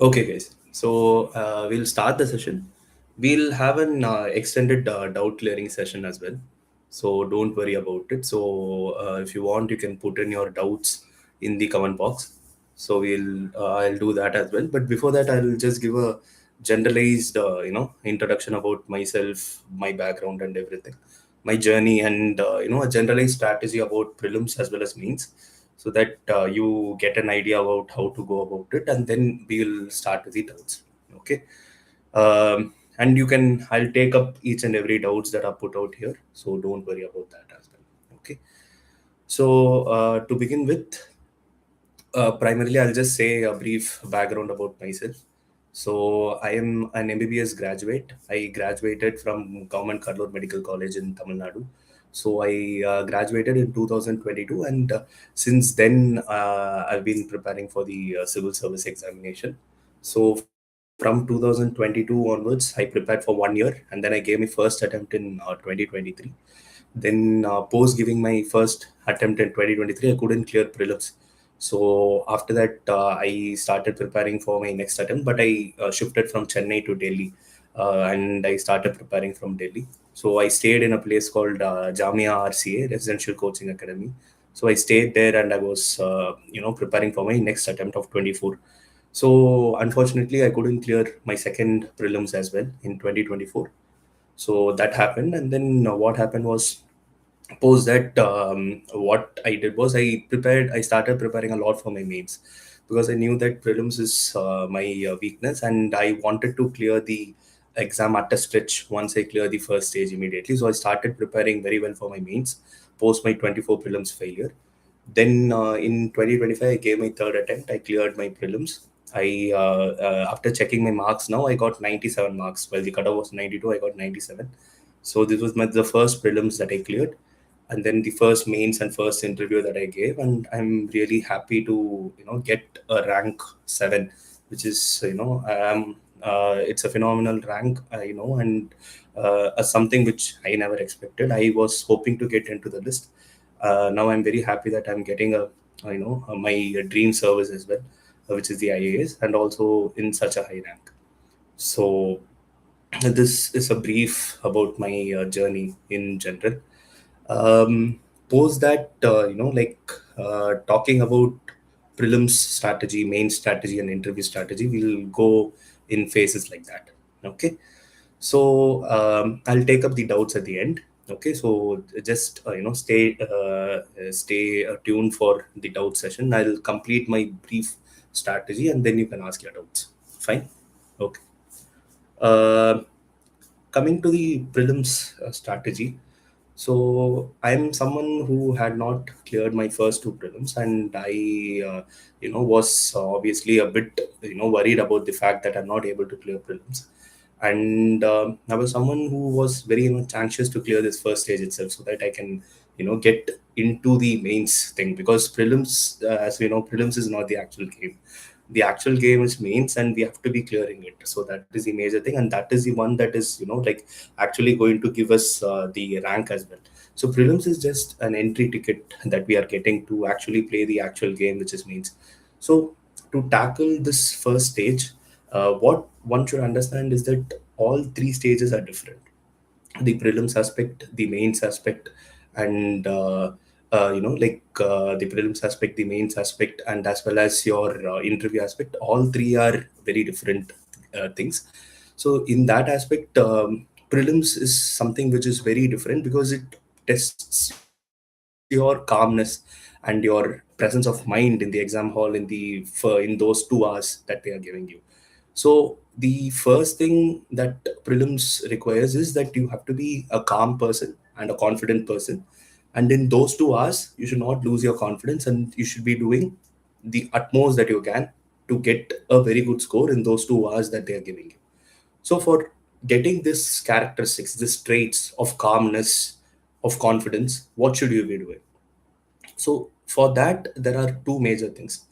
Okay, guys. So we'll start the session. We'll have an extended doubt clearing session as well. So don't worry about it. So if you want, you can put in your doubts in the comment box. So I'll do that as well. But before that, I'll just give a generalized introduction about myself, my background, and everything, my journey, and a generalized strategy about prelims as well as means, so that you get an idea about how to go about it, and then we'll start with the doubts. Okay. And I'll take up each and every doubts that are put out here, so don't worry about that as well. Okay. So to begin with, primarily, I'll just say a brief background about myself. So, I am an MBBS graduate. I graduated from Government Kannur Medical College in Tamil Nadu. So, I graduated in 2022, and since then, I've been preparing for the civil service examination. So, from 2022 onwards, I prepared for 1 year, and then I gave my first attempt in 2023. Then, post giving my first attempt in 2023, I couldn't clear prelims. So after that, I started preparing for my next attempt, but I shifted from Chennai to Delhi, and I started preparing from Delhi. So I stayed in a place called Jamia RCA, Residential Coaching Academy. So I stayed there, and I was, preparing for my next attempt of 24. So unfortunately, I couldn't clear my second prelims as well in 2024. So that happened, and then what happened was, post that, what I did was I started preparing a lot for my mains, because I knew that prelims is my weakness, and I wanted to clear the exam at a stretch once I clear the first stage immediately. So I started preparing very well for my mains post my 24 prelims failure. Then in 2025, I gave my third attempt. I cleared my prelims. After checking my marks now, I got 97 marks. While the cutoff was 92, I got 97. So this was the first prelims that I cleared, and then the first mains and first interview that I gave, and I'm really happy to get a rank 7, which is it's a phenomenal rank, and something which I never expected. I was hoping to get into the list. Now I'm very happy that I'm getting my dream service as well, which is the IAS, and also in such a high rank. So this is a brief about my journey in general. um, Post that, talking about prelims strategy, main strategy, and interview strategy, we'll go in phases like that. Okay. So I'll take up the doubts at the end. Okay. So just stay tuned for the doubt session. I'll complete my brief strategy, and then you can ask your doubts. Fine. Okay. uh, Coming to the prelims strategy. So I'm someone who had not cleared my first two prelims, and I, was obviously a bit, worried about the fact that I'm not able to clear prelims. And I was someone who was very much anxious to clear this first stage itself, so that I can, get into the mains thing, because prelims, as we know, prelims is not the actual game. The actual game is mains, and we have to be clearing it. So that is the major thing, and that is the one that is, actually going to give us the rank as well. So prelims is just an entry ticket that we are getting to actually play the actual game, which is mains. So to tackle this first stage, what one should understand is that all three stages are different: the prelims aspect, the mains aspect, and the prelims aspect, the mains aspect, and as well as your interview aspect. All three are very different things. So in that aspect, prelims is something which is very different, because it tests your calmness and your presence of mind in the exam hall, in those 2 hours that they are giving you. So the first thing that prelims requires is that you have to be a calm person and a confident person. And in those 2 hours, you should not lose your confidence, and you should be doing the utmost that you can to get a very good score in those 2 hours that they are giving you. So for getting this characteristics, this traits of calmness, of confidence, what should you be doing? So for that, there are two major things.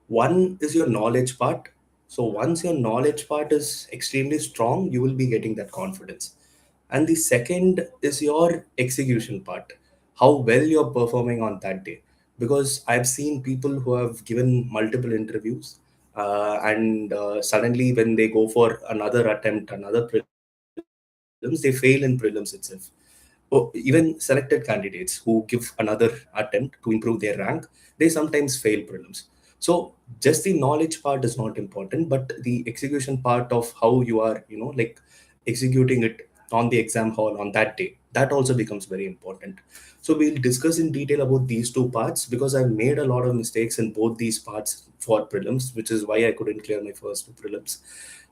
One is your knowledge part. So once your knowledge part is extremely strong, you will be getting that confidence. And the second is your execution part, how well you're performing on that day. Because I've seen people who have given multiple interviews, and suddenly when they go for another attempt, another prelims, they fail in prelims itself. Even selected candidates who give another attempt to improve their rank, they sometimes fail prelims. So just the knowledge part is not important, but the execution part of how you are, like executing it on the exam hall on that day, that also becomes very important. So we'll discuss in detail about these two parts, because I've made a lot of mistakes in both these parts for prelims, which is why I couldn't clear my first two prelims.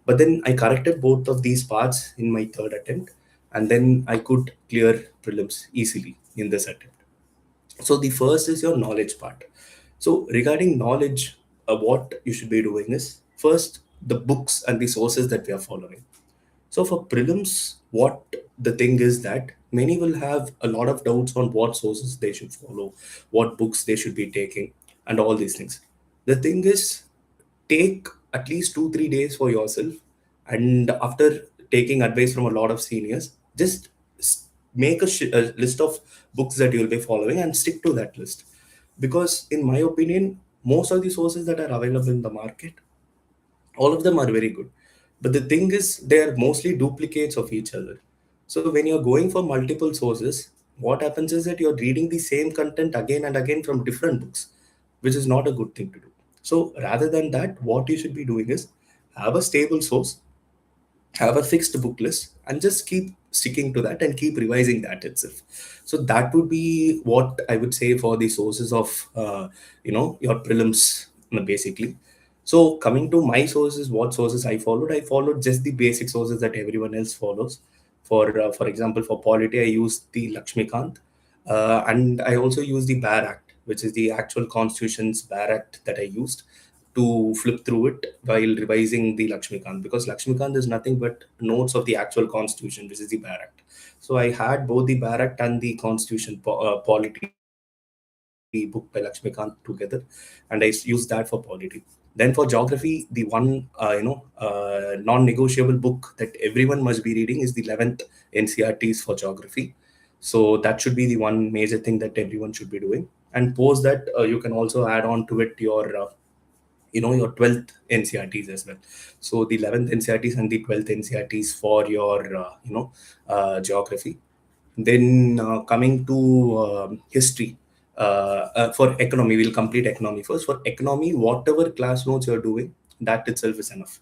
But then I corrected both of these parts in my third attempt, and then I could clear prelims easily in this attempt. So the first is your knowledge part. So regarding knowledge, what you should be doing is first the books and the sources that we are following. So for prelims, what the thing is that many will have a lot of doubts on what sources they should follow, what books they should be taking, and all these things. The thing is, take at least 2 3 days for yourself, and after taking advice from a lot of seniors, just make a list of books that you will be following and stick to that list. Because in my opinion, most of the sources that are available in the market, all of them are very good, but the thing is they are mostly duplicates of each other. So when you're going for multiple sources, what happens is that you're reading the same content again and again from different books, which is not a good thing to do. So rather than that, what you should be doing is have a stable source, have a fixed book list, and just keep sticking to that and keep revising that itself. So that would be what I would say for the sources of your prelims, basically. So coming to my sources, what sources I followed just the basic sources that everyone else follows. For example, for polity, I used the Lakshmikant, and I also used the Bare Act, which is the actual constitution's Bare Act that I used to flip through it while revising the Lakshmikant, because Lakshmikant is nothing but notes of the actual constitution, which is the Bare Act. So I had both the Bare Act and the constitution polity book by Lakshmikant together, and I used that for polity. Then for geography, the one non-negotiable book that everyone must be reading is the 11th NCRTs for geography. So that should be the one major thing that everyone should be doing. And post that, you can also add on to it your 12th NCRTs as well. So the 11th NCRTs and the 12th NCRTs for your geography. Then coming to history, for economy, we'll complete economy first. For economy, whatever class notes you're doing, that itself is enough.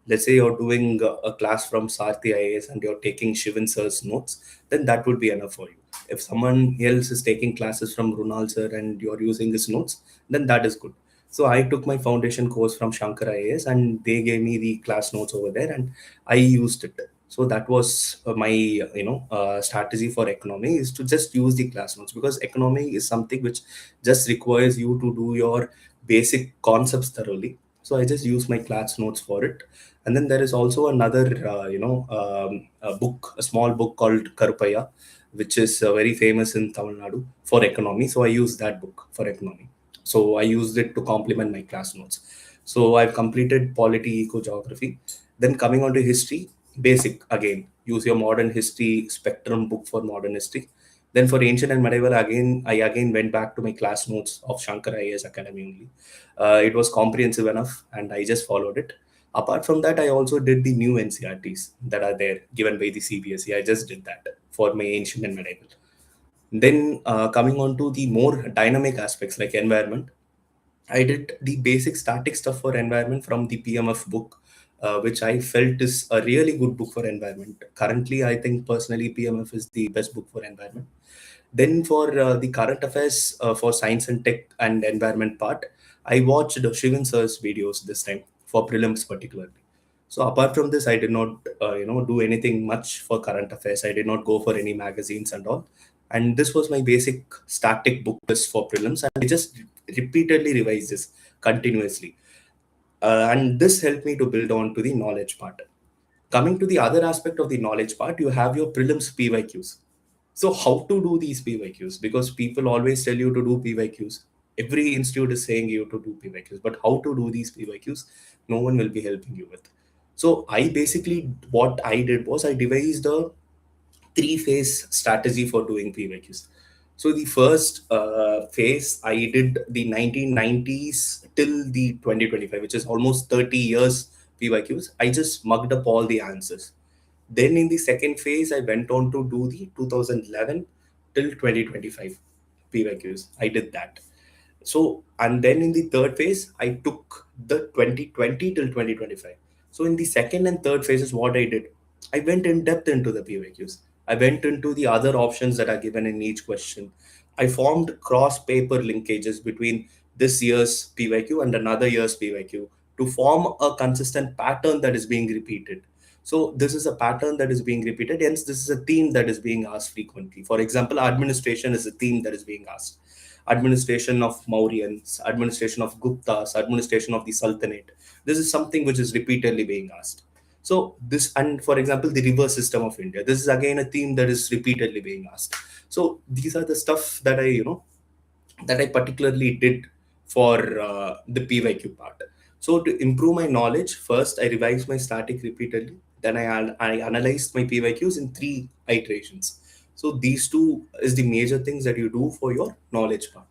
Let's say you're doing a class from Sarthi IAS and you're taking Shivan sir's notes, then that would be enough for you. If someone else is taking classes from Runal sir and you're using his notes, then that is good. So I took my foundation course from Shankar IAS, and they gave me the class notes over there, and I used it. So that was my strategy for economy, is to just use the class notes, because economy is something which just requires you to do your basic concepts thoroughly. So I just use my class notes for it. And then there is also another a book, a small book called Karupaya, which is very famous in Tamil Nadu for economy. So I use that book for economy. So I used it to complement my class notes. So I've completed polity, eco, geography. Then coming on to history, basic again. Use your modern history spectrum book for modern history. Then for ancient and medieval, I again went back to my class notes of Shankar IAS Academy only. It was comprehensive enough, and I just followed it. Apart from that, I also did the new NCRTs that are there given by the CBSE. I just did that for my ancient and medieval. Then coming on to the more dynamic aspects like environment, I did the basic static stuff for environment from the PMF book, which I felt is a really good book for environment. Currently, I think personally PMF is the best book for environment. Then for the current affairs for science and tech and environment part, I watched Shivan sir's videos this time for prelims particularly. So apart from this, I did not, do anything much for current affairs. I did not go for any magazines and all. And this was my basic static book list for prelims, and I just repeatedly revise this continuously. And this helped me to build on to the knowledge part. Coming to the other aspect of the knowledge part, you have your prelims PYQs. So how to do these PYQs? Because people always tell you to do PYQs. Every institute is saying you to do PYQs, but how to do these PYQs? No one will be helping you with. So I basically, what I did was I devised a three-phase strategy for doing PYQs. So the first phase, I did the 1990s till the 2025, which is almost 30 years PYQs. I just mugged up all the answers. Then in the second phase, I went on to do the 2011 till 2025 PYQs. I did that. So, and then in the third phase, I took the 2020 till 2025. So, in the second and third phases, what I did, I went in depth into the PYQs. I went into the other options that are given in each question. I formed cross paper linkages between this year's PYQ and another year's PYQ to form a consistent pattern that is being repeated. So, this is a pattern that is being repeated, hence, this is a theme that is being asked frequently. For example, administration is a theme that is being asked. Administration of Mauryans, administration of Guptas, administration of the Sultanate. This is something which is repeatedly being asked. So this, and for example, the river system of India. This is again a theme that is repeatedly being asked. So these are the stuff that I particularly did for the PYQ part. So to improve my knowledge, first I revised my static repeatedly. Then I analyzed my PYQs in three iterations. So these two is the major things that you do for your knowledge part.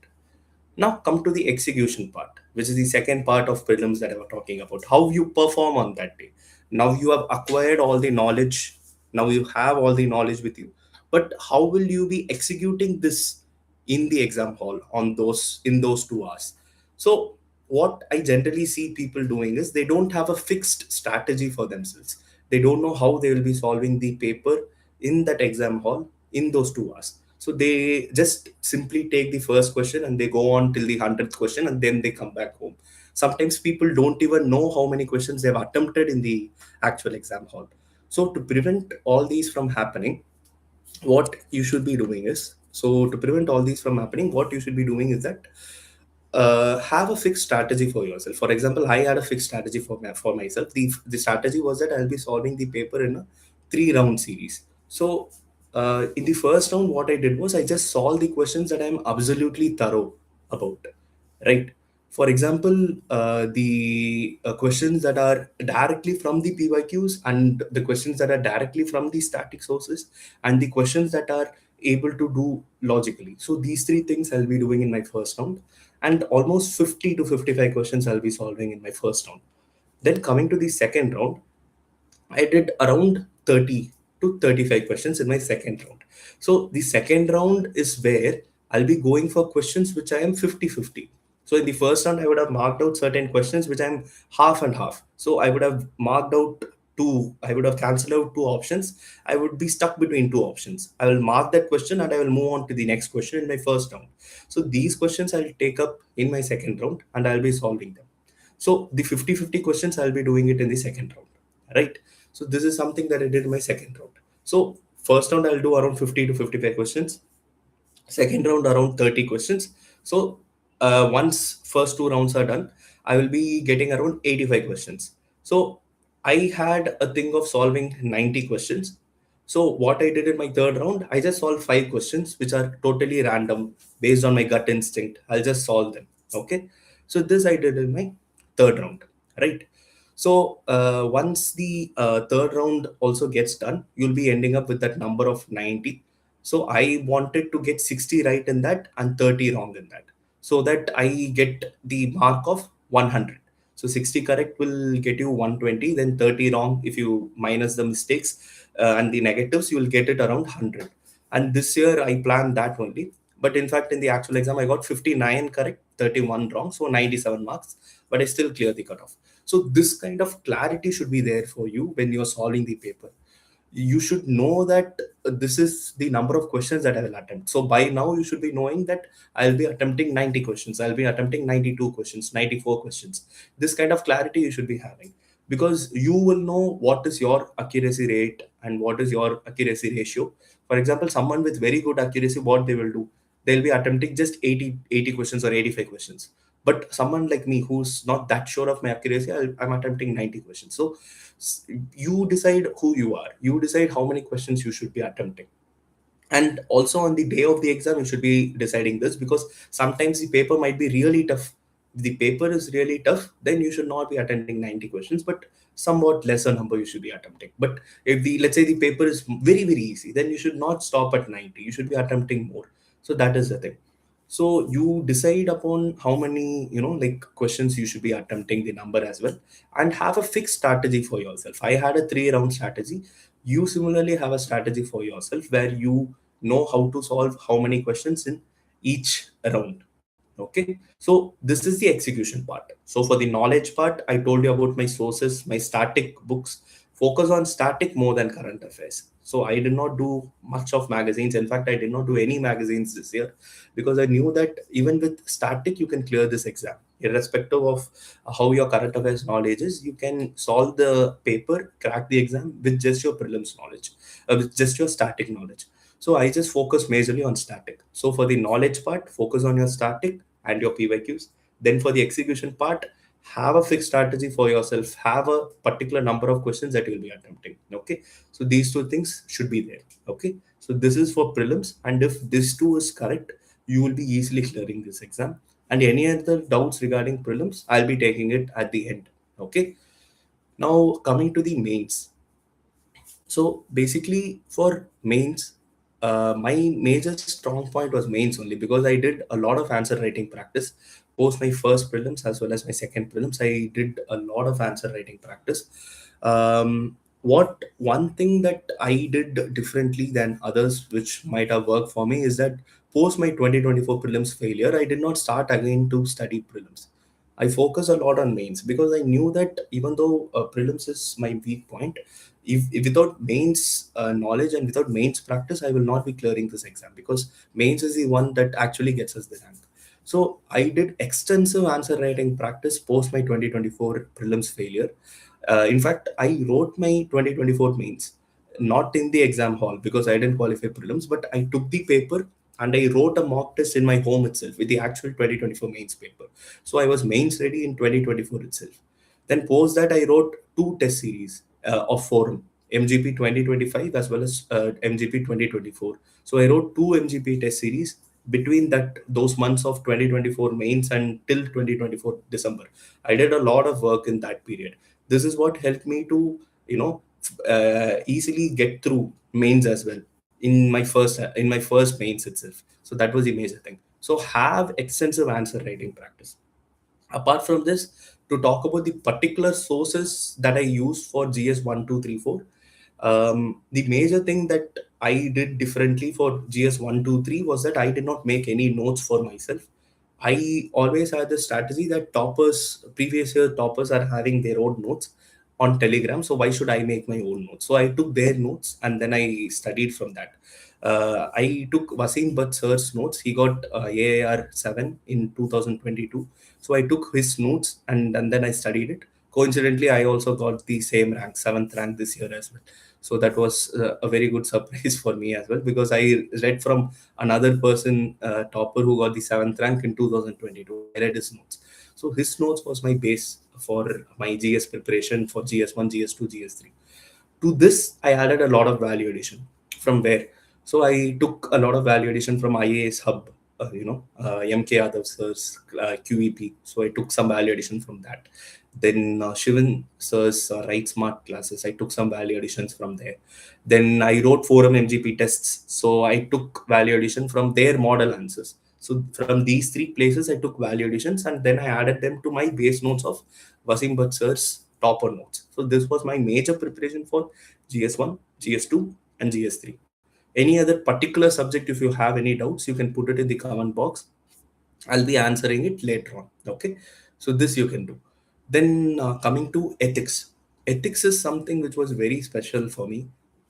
Now come to the execution part, which is the second part of prelims that I was talking about. How you perform on that day. Now you have acquired all the knowledge. Now you have all the knowledge with you. But how will you be executing this in the exam hall on those in those 2 hours? So what I generally see people doing is they don't have a fixed strategy for themselves. They don't know how they will be solving the paper in that exam hall in those 2 hours. So they just simply take the first question and they go on till the 100th question and then they come back home. Sometimes people don't even know how many questions they've attempted in the actual exam hall. So to prevent all these from happening, what you should be doing is, so to prevent all these from happening, what you should be doing is that have a fixed strategy for yourself. For example, I had a fixed strategy for myself. The strategy was that I'll be solving the paper in a 3 round series. So in the first round, what I did was I just solved the questions that I'm absolutely thorough about, right? For example, the questions that are directly from the PYQs and the questions that are directly from the static sources and the questions that are able to do logically. So these three things I'll be doing in my first round, and almost 50 to 55 questions I'll be solving in my first round. Then coming to the second round, I did around 30 to 35 questions in my second round. So the second round is where I'll be going for questions which I am 50-50. So in the first round, I would have marked out certain questions which I'm half and half. So I would have marked out two, I would have cancelled out two options. I would be stuck between two options. I will mark that question and I will move on to the next question in my first round. So these questions I'll take up in my second round and I'll be solving them. So the 50-50 questions, I'll be doing it in the second round, right? So this is something that I did in my second round. So first round, I'll do around 50 to 55 questions. Second round, around 30 questions. So once first 2 rounds are done, I will be getting around 85 questions. So I had a thing of solving 90 questions. So what I did in my third round, I just solved 5 questions, which are totally random based on my gut instinct. I'll just solve them. Okay. So this I did in my third round, right? So once the third round also gets done, you'll be ending up with that number of 90. So I wanted to get 60 right in that and 30 wrong in that, so that I get the mark of 100. So 60 correct will get you 120, then 30 wrong, if you minus the mistakes and the negatives, you will get it around 100. And this year I planned that only. But in fact, in the actual exam, I got 59 correct, 31 wrong, so 97 marks, but I still clear the cutoff. So this kind of clarity should be there for you when you're solving the paper. You should know that this is the number of questions that I will attempt. So by now you should be knowing that I'll be attempting 90 questions, I'll be attempting 92 questions, 94 questions. This kind of clarity you should be having, because you will know what is your accuracy rate and what is your accuracy ratio. For example, someone with very good accuracy, what they will do, they'll be attempting just 80 questions or 85 questions. But someone like me who's not that sure of my accuracy, I'm attempting 90 questions. So you decide who you are, you decide how many questions you should be attempting. And also on the day of the exam, you should be deciding this, because sometimes the paper might be really tough. If the paper is really tough, then you should not be attempting 90 questions, but somewhat lesser number you should be attempting. But if the, let's say the paper is very easy, then you should not stop at 90, you should be attempting more. So that is the thing. So you decide upon how many, like questions you should be attempting, the number as well, and have a fixed strategy for yourself. I had a 3 round strategy. You similarly have a strategy for yourself where you know how to solve how many questions in each round. Okay, so this is the execution part. So for the knowledge part, I told you about my sources, my static books, focus on static more than current affairs. So I did not do much of magazines. In fact, I did not do any magazines this year because I knew that even with static you can clear this exam irrespective of how your current affairs knowledge is. You can solve the paper, crack the exam with just your prelims knowledge, with just your static knowledge. So I just focus majorly on static. So for the knowledge part, focus on your static and your PYQs. Then for the execution part, have a fixed strategy for yourself. Have a particular number of questions that you'll be attempting. Okay. So these two things should be there. Okay. So this is for prelims. And if this two is correct, you will be easily clearing this exam. And any other doubts regarding prelims, I'll be taking it at the end. Okay. Now coming to the mains. So basically, for mains, my major strong point was mains only because I did a lot of answer writing practice. Post my first prelims as well as my second prelims, I did a lot of answer writing practice. What one thing that I did differently than others, which might have worked for me, is that post my 2024 prelims failure, I did not start again to study prelims. I focus a lot on mains because I knew that even though prelims is my weak point, if without mains knowledge and without mains practice, I will not be clearing this exam because mains is the one that actually gets us the rank. So I did extensive answer writing practice post my 2024 prelims failure. In fact, I wrote my 2024 mains not in the exam hall because I didn't qualify prelims, but I took the paper and I wrote a mock test in my home itself with the actual 2024 mains paper. So I was mains ready in 2024 itself. Then post that I wrote two test series of forum, MGP 2025 as well as MGP 2024. So I wrote two MGP test series between that those months of 2024 mains and till 2024 December. I did a lot of work in that period. This is what helped me to easily get through mains as well in my first mains itself. So that was the major thing. So have extensive answer writing practice. Apart from this, to talk about the particular sources that I used for GS 1, 2, 3, 4, the major thing that I did differently for GS 1, 2, 3 was that I did not make any notes for myself. I always had the strategy that toppers, previous year toppers, are having their own notes on Telegram. So why should I make my own notes? So I took their notes and then I studied from that. I took Wasim Bhatt sir's notes. He got AAR 7 in 2022. So I took his notes and then I studied it. Coincidentally, I also got the same rank, seventh rank this year as well. So that was a very good surprise for me as well because I read from another person, topper, who got the seventh rank in 2022. I read his notes. So his notes was my base for my GS preparation for GS1, GS2, GS3. To this, I added a lot of value addition. From where? So I took a lot of value addition from IAS Hub, MK Yadav sir's QEP. So I took some value addition from that. Then Shivan sir's Write Smart classes, I took some value additions from there. Then I wrote forum MGP tests. So I took value addition from their model answers. So from these three places, I took value additions and then I added them to my base notes of Wasim Bhatt sir's topper notes. So this was my major preparation for GS1, GS2, and GS3. Any other particular subject, if you have any doubts, you can put it in the comment box. I'll be answering it later on. Okay, so this you can do. Then coming to ethics. Ethics is something which was very special for me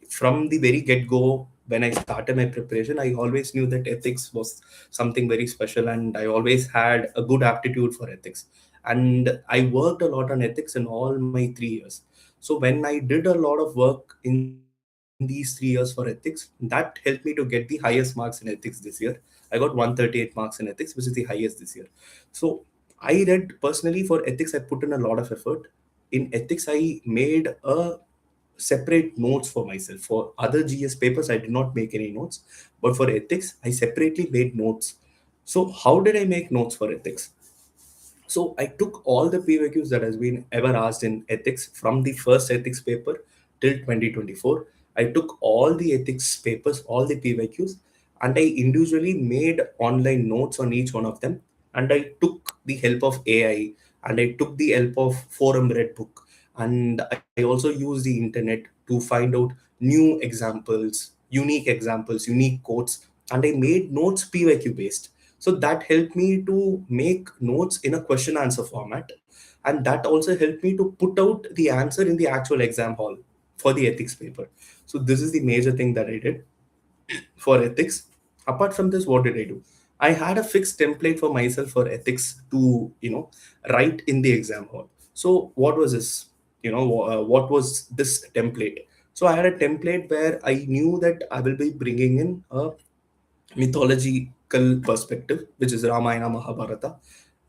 from the very get go. When I started my preparation, I always knew that ethics was something very special, and I always had a good aptitude for ethics. And I worked a lot on ethics in all my 3 years. So when I did a lot of work in these 3 years for ethics, that helped me to get the highest marks in ethics this year. I got 138 marks in ethics, which is the highest this year. So I read personally for ethics, I put in a lot of effort. In ethics, I made a separate notes for myself. For other GS papers, I did not make any notes, but for ethics, I separately made notes. So how did I make notes for ethics? So I took all the PYQs that has been ever asked in ethics from the first ethics paper till 2024. I took all the ethics papers, all the PYQs. and I individually made online notes on each one of them. And I took the help of AI, and I took the help of forum read book, and I also used the internet to find out new examples, unique quotes, and I made notes PYQ based. So that helped me to make notes in a question answer format, and that also helped me to put out the answer in the actual exam hall for the ethics paper. So this is the major thing that I did for ethics. Apart from this, what did I do? I had a fixed template for myself for ethics to, write in the exam hall. So what was this? What was this template? So I had a template where I knew that I will be bringing in a mythological perspective, which is Ramayana, Mahabharata.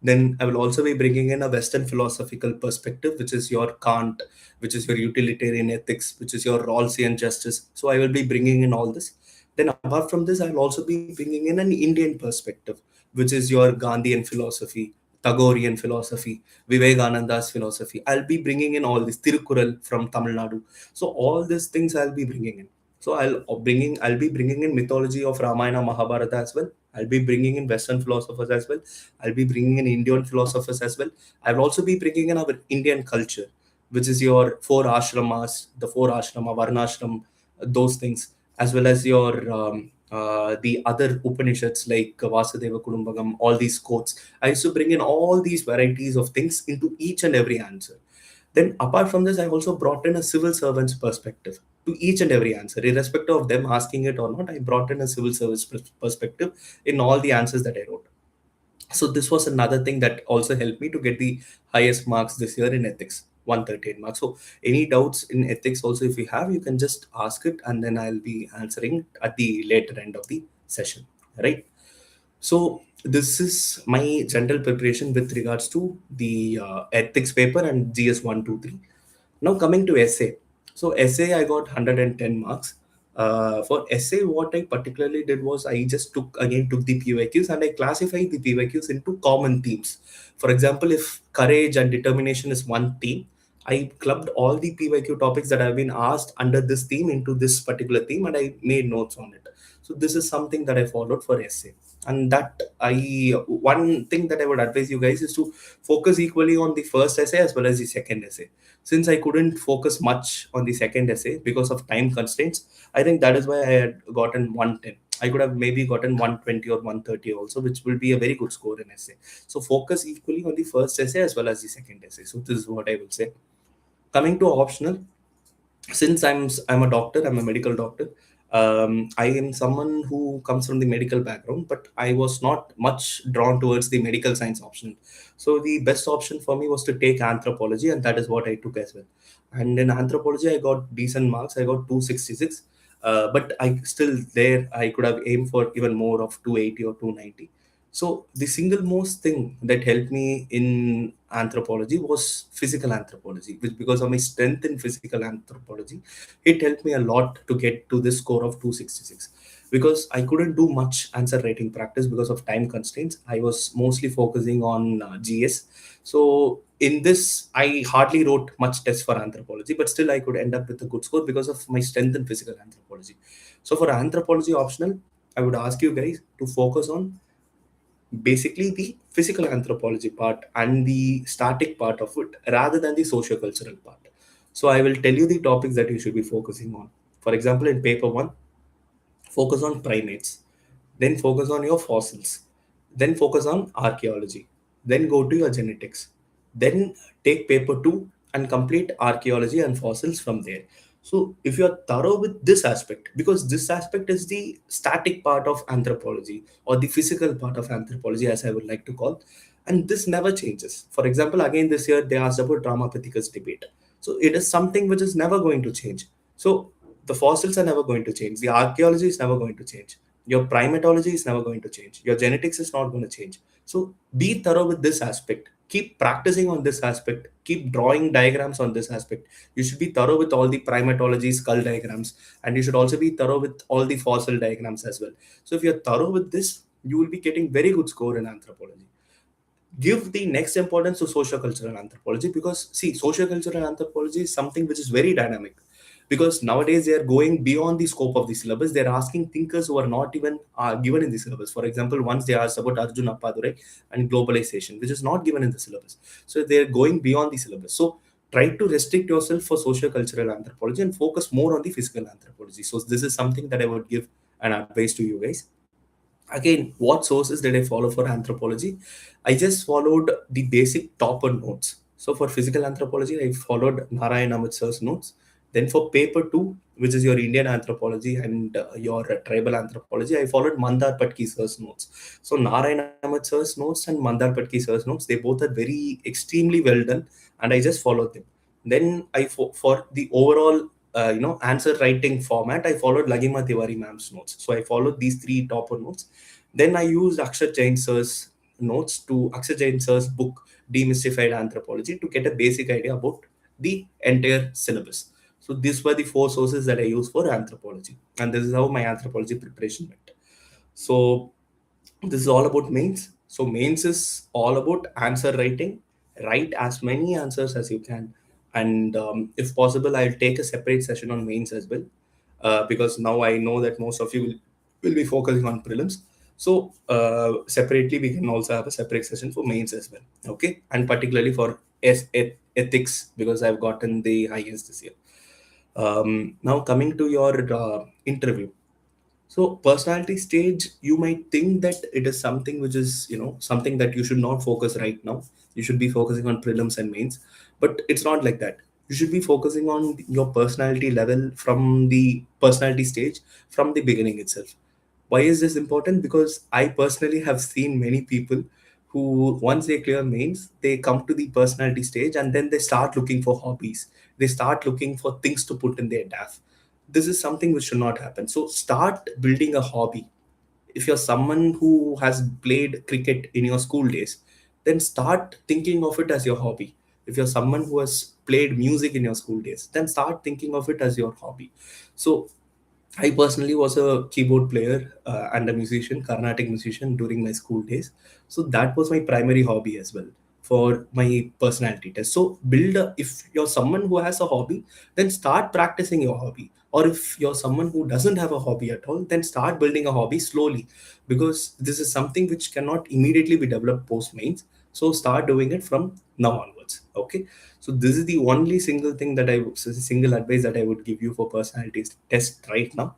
Then I will also be bringing in a Western philosophical perspective, which is your Kant, which is your utilitarian ethics, which is your Rawlsian justice. So I will be bringing in all this. Then apart from this, I will also be bringing in an Indian perspective, which is your Gandhian philosophy, Tagorean philosophy, Vivekananda's philosophy. I'll be bringing in all this Tirukural from Tamil Nadu. So all these things I'll be bringing in. So I'll be bringing in mythology of Ramayana, Mahabharata as well. I'll be bringing in Western philosophers as well. I'll be bringing in Indian philosophers as well. I will also be bringing in our Indian culture, which is your four ashramas, the four ashrama, varnashram, those things, as well as your the other Upanishads like Vasudeva Kudumbagam, all these quotes. I used to bring in all these varieties of things into each and every answer. Then, apart from this, I also brought in a civil servant's perspective to each and every answer, irrespective of them asking it or not. I brought in a civil service perspective in all the answers that I wrote. So this was another thing that also helped me to get the highest marks this year in ethics, 138 marks. So any doubts in ethics also, if you have, you can just ask it, and then I'll be answering at the later end of the session, right? So this is my general preparation with regards to the ethics paper and GS 123. Now coming to essay. So essay I got 110 marks. For essay, what I particularly did was I just took the PYQs and I classified the PYQs into common themes. For example, if courage and determination is one theme, I clubbed all the PYQ topics that have been asked under this theme into this particular theme, and I made notes on it. So this is something that I followed for essay. And that I one thing that I would advise you guys is to focus equally on the first essay as well as the second essay. Since I couldn't focus much on the second essay because of time constraints, I think that is why I had gotten 110. I could have maybe gotten 120 or 130 also, which will be a very good score in essay. So focus equally on the first essay as well as the second essay. So this is what I will say. Coming to optional, since I'm a doctor, I'm a medical doctor. I am someone who comes from the medical background, but I was not much drawn towards the medical science option. So the best option for me was to take anthropology, and that is what I took as well. And in anthropology I got decent marks. I got 266, but I still there I could have aimed for even more of 280 or 290. So the single most thing that helped me in anthropology was physical anthropology, which because of my strength in physical anthropology, it helped me a lot to get to this score of 266. Because I couldn't do much answer writing practice because of time constraints. I was mostly focusing on GS. So in this, I hardly wrote much tests for anthropology, but still I could end up with a good score because of my strength in physical anthropology. So for anthropology optional, I would ask you guys to focus on basically the physical anthropology part and the static part of it rather than the socio-cultural part. So I will tell you the topics that you should be focusing on. For example, in paper one, focus on primates, then focus on your fossils, then focus on archaeology, then go to your genetics, then take paper 2 and complete archaeology and fossils from there. So if you're thorough with this aspect, because this aspect is the static part of anthropology or the physical part of anthropology, as I would like to call, and this never changes. For example, again this year they asked about Dramapithecus debate. So it is something which is never going to change. So the fossils are never going to change. The archaeology is never going to change. Your primatology is never going to change. Your genetics is not going to change. So be thorough with this aspect. Keep practicing on this aspect. Keep drawing diagrams on this aspect. You should be thorough with all the primatology skull diagrams, and you should also be thorough with all the fossil diagrams as well. So if you're thorough with this, you will be getting very good score in anthropology. Give the next importance to sociocultural anthropology, because see, sociocultural anthropology is something which is very dynamic. because nowadays they are going beyond the scope of the syllabus. They're asking thinkers who are not even given in the syllabus. For example, once they asked about Arjun Appadurai and globalization, which is not given in the syllabus. So they're going beyond the syllabus. So try to restrict yourself for socio-cultural anthropology and focus more on the physical anthropology. So this is something that I would give an advice to you guys. Again, what sources did I follow for anthropology? I just followed the basic topper notes. So for physical anthropology, I followed Narayan Amit sir's notes. Then for paper two, which is your Indian anthropology and your tribal anthropology, I followed Mandar Patki sir's notes. So Narayan Amit sir's notes and Mandar Patki sir's notes, they both are very extremely well done, and I just followed them. Then for the overall answer writing format, I followed Lagima Tiwari ma'am's notes. So I followed these three topper notes. Then I used Akshat Jain sir's notes to Akshat Jain sir's book Demystified Anthropology to get a basic idea about the entire syllabus. So these were the four sources that I used for anthropology, and this is how my anthropology preparation went. So this is all about mains. So mains is all about answer writing. Write as many answers as you can, and if possible, I'll take a separate session on mains as well, because now I know that most of you will be focusing on prelims. So separately, we can also have a separate session for mains as well. Okay, and particularly for ethics, because I've gotten the highest this year. Now coming to your interview. So personality stage, you might think that it is something which is, something that you should not focus right now. You should be focusing on prelims and mains, but it's not like that. You should be focusing on your personality level from the personality stage from the beginning itself. Why is this important? Because I personally have seen many people who, once they clear mains, they come to the personality stage and then they start looking for hobbies. They start looking for things to put in their DAF. This is something which should not happen. So start building a hobby. If you're someone who has played cricket in your school days, then start thinking of it as your hobby. If you're someone who has played music in your school days, then start thinking of it as your hobby. So I personally was a keyboard player and a musician, Carnatic musician during my school days. So that was my primary hobby as well for my personality test. So if you're someone who has a hobby, then start practicing your hobby. Or if you're someone who doesn't have a hobby at all, then start building a hobby slowly, because this is something which cannot immediately be developed post mains. So start doing it from now onwards. Okay. So this is the only single advice that I would give you for personality test right now.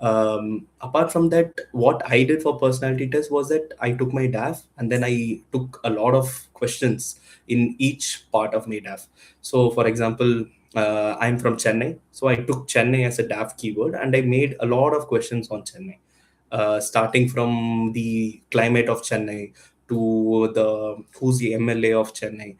Apart from that, what I did for personality test was that I took my DAF and then I took a lot of questions in each part of my DAF. So, for example, I'm from Chennai, so I took Chennai as a DAF keyword and I made a lot of questions on Chennai, starting from the climate of Chennai to the who's the MLA of Chennai,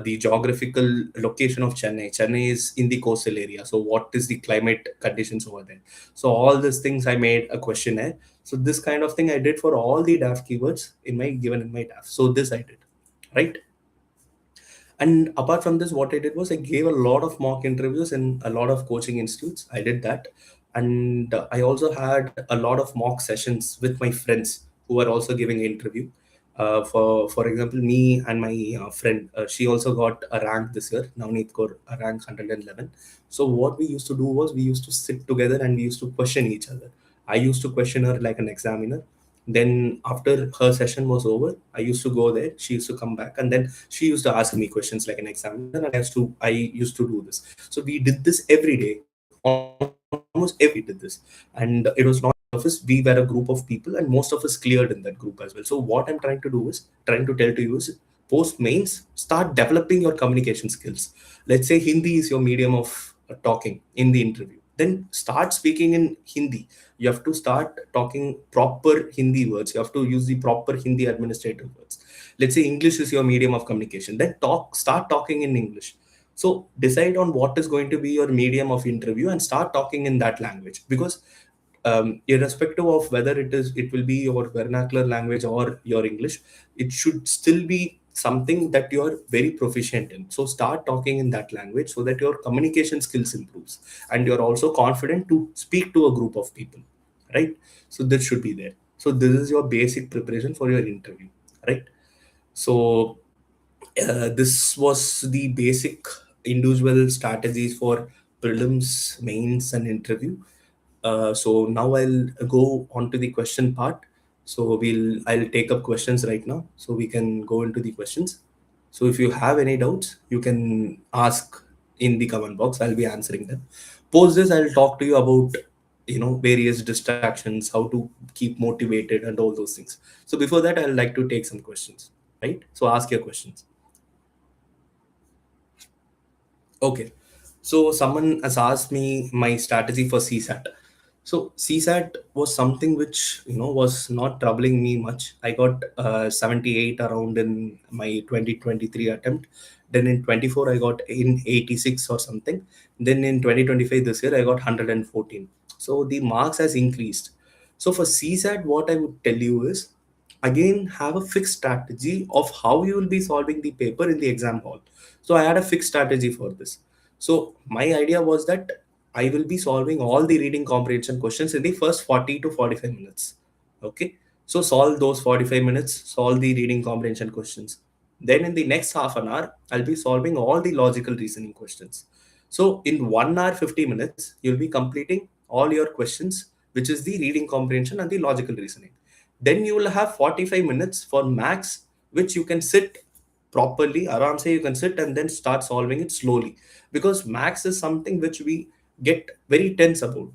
the geographical location of Chennai. Chennai is in the coastal area, so what is the climate conditions over there? So all these things I made a questionnaire. So this kind of thing I did for all the DAF keywords in my DAF. So this I did, right? And apart from this, what I did was I gave a lot of mock interviews in a lot of coaching institutes. I did that. And I also had a lot of mock sessions with my friends who were also giving an interview. For example, me and my friend, she also got a rank this year. Navneet got a rank 111. So what we used to do was we used to sit together and we used to question each other. I used to question her like an examiner. Then after her session was over, I used to go there. She used to come back, and then she used to ask me questions like an examiner, and I used to do this. So we did this every day, almost every day we did this, and it was not of us. We were a group of people, and most of us cleared in that group as well. So what I'm trying to tell to you is post mains, start developing your communication skills. Let's say Hindi is your medium of talking in the interview, then start speaking in Hindi. You have to start talking proper Hindi words. You have to use the proper Hindi administrative words. Let's say English is your medium of communication, then start talking in English. So decide on what is going to be your medium of interview and start talking in that language, because irrespective of whether it will be your vernacular language or your English, it should still be something that you are very proficient in. So start talking in that language so that your communication skills improves and you're also confident to speak to a group of people, right? So this should be there. So this is your basic preparation for your interview, right? So this was the basic individual strategies for prelims, mains, and interview. So now I'll go on to the question part. So I'll take up questions right now, so we can go into the questions. So if you have any doubts, you can ask in the comment box. I'll be answering them. Post this, I'll talk to you about various distractions, how to keep motivated, and all those things. So before that, I'd like to take some questions. Right. So ask your questions. Okay. So someone has asked me my strategy for CSAT. So CSAT was something which was not troubling me much. I got 78 around in my 2023 attempt. Then in 24 I got in 86 or something. Then in 2025 this year I got 114. So the marks has increased. So for CSAT, what I would tell you is, again, have a fixed strategy of how you will be solving the paper in the exam hall. So I had a fixed strategy for this. So my idea was that I will be solving all the reading comprehension questions in the first 40 to 45 minutes. Okay. So solve those 45 minutes, solve the reading comprehension questions. Then in the next half an hour, I'll be solving all the logical reasoning questions. So in 1 hour 50 minutes, you'll be completing all your questions, which is the reading comprehension and the logical reasoning. Then you will have 45 minutes for max, which you can sit properly. Aram say you can sit and then start solving it slowly, because max is something which we get very tense about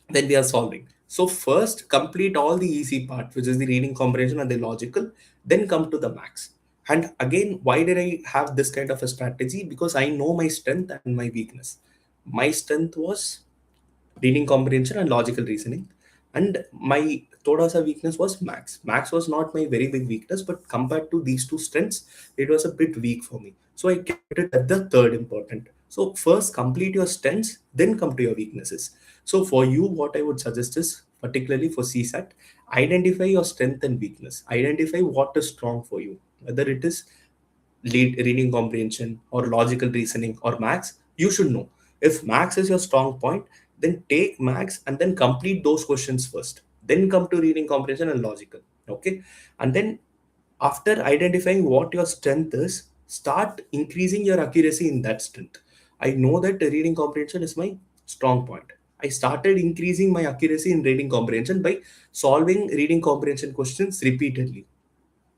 when we are solving. So first complete all the easy part, which is the reading comprehension and the logical, then come to the max. And again, why did I have this kind of a strategy? Because I know my strength and my weakness. My strength was reading comprehension and logical reasoning, and my thoda sa weakness was max was not my very big weakness, but compared to these two strengths, it was a bit weak for me, so I kept it at the third important. So first complete your strengths, then come to your weaknesses. So for you, what I would suggest is, particularly for CSAT, identify your strength and weakness, identify what is strong for you, whether it is reading comprehension or logical reasoning or max. You should know, if max is your strong point, then take max and then complete those questions first, then come to reading comprehension and logical. Okay. And then after identifying what your strength is, start increasing your accuracy in that strength. I know that the reading comprehension is my strong point. I started increasing my accuracy in reading comprehension by solving reading comprehension questions repeatedly.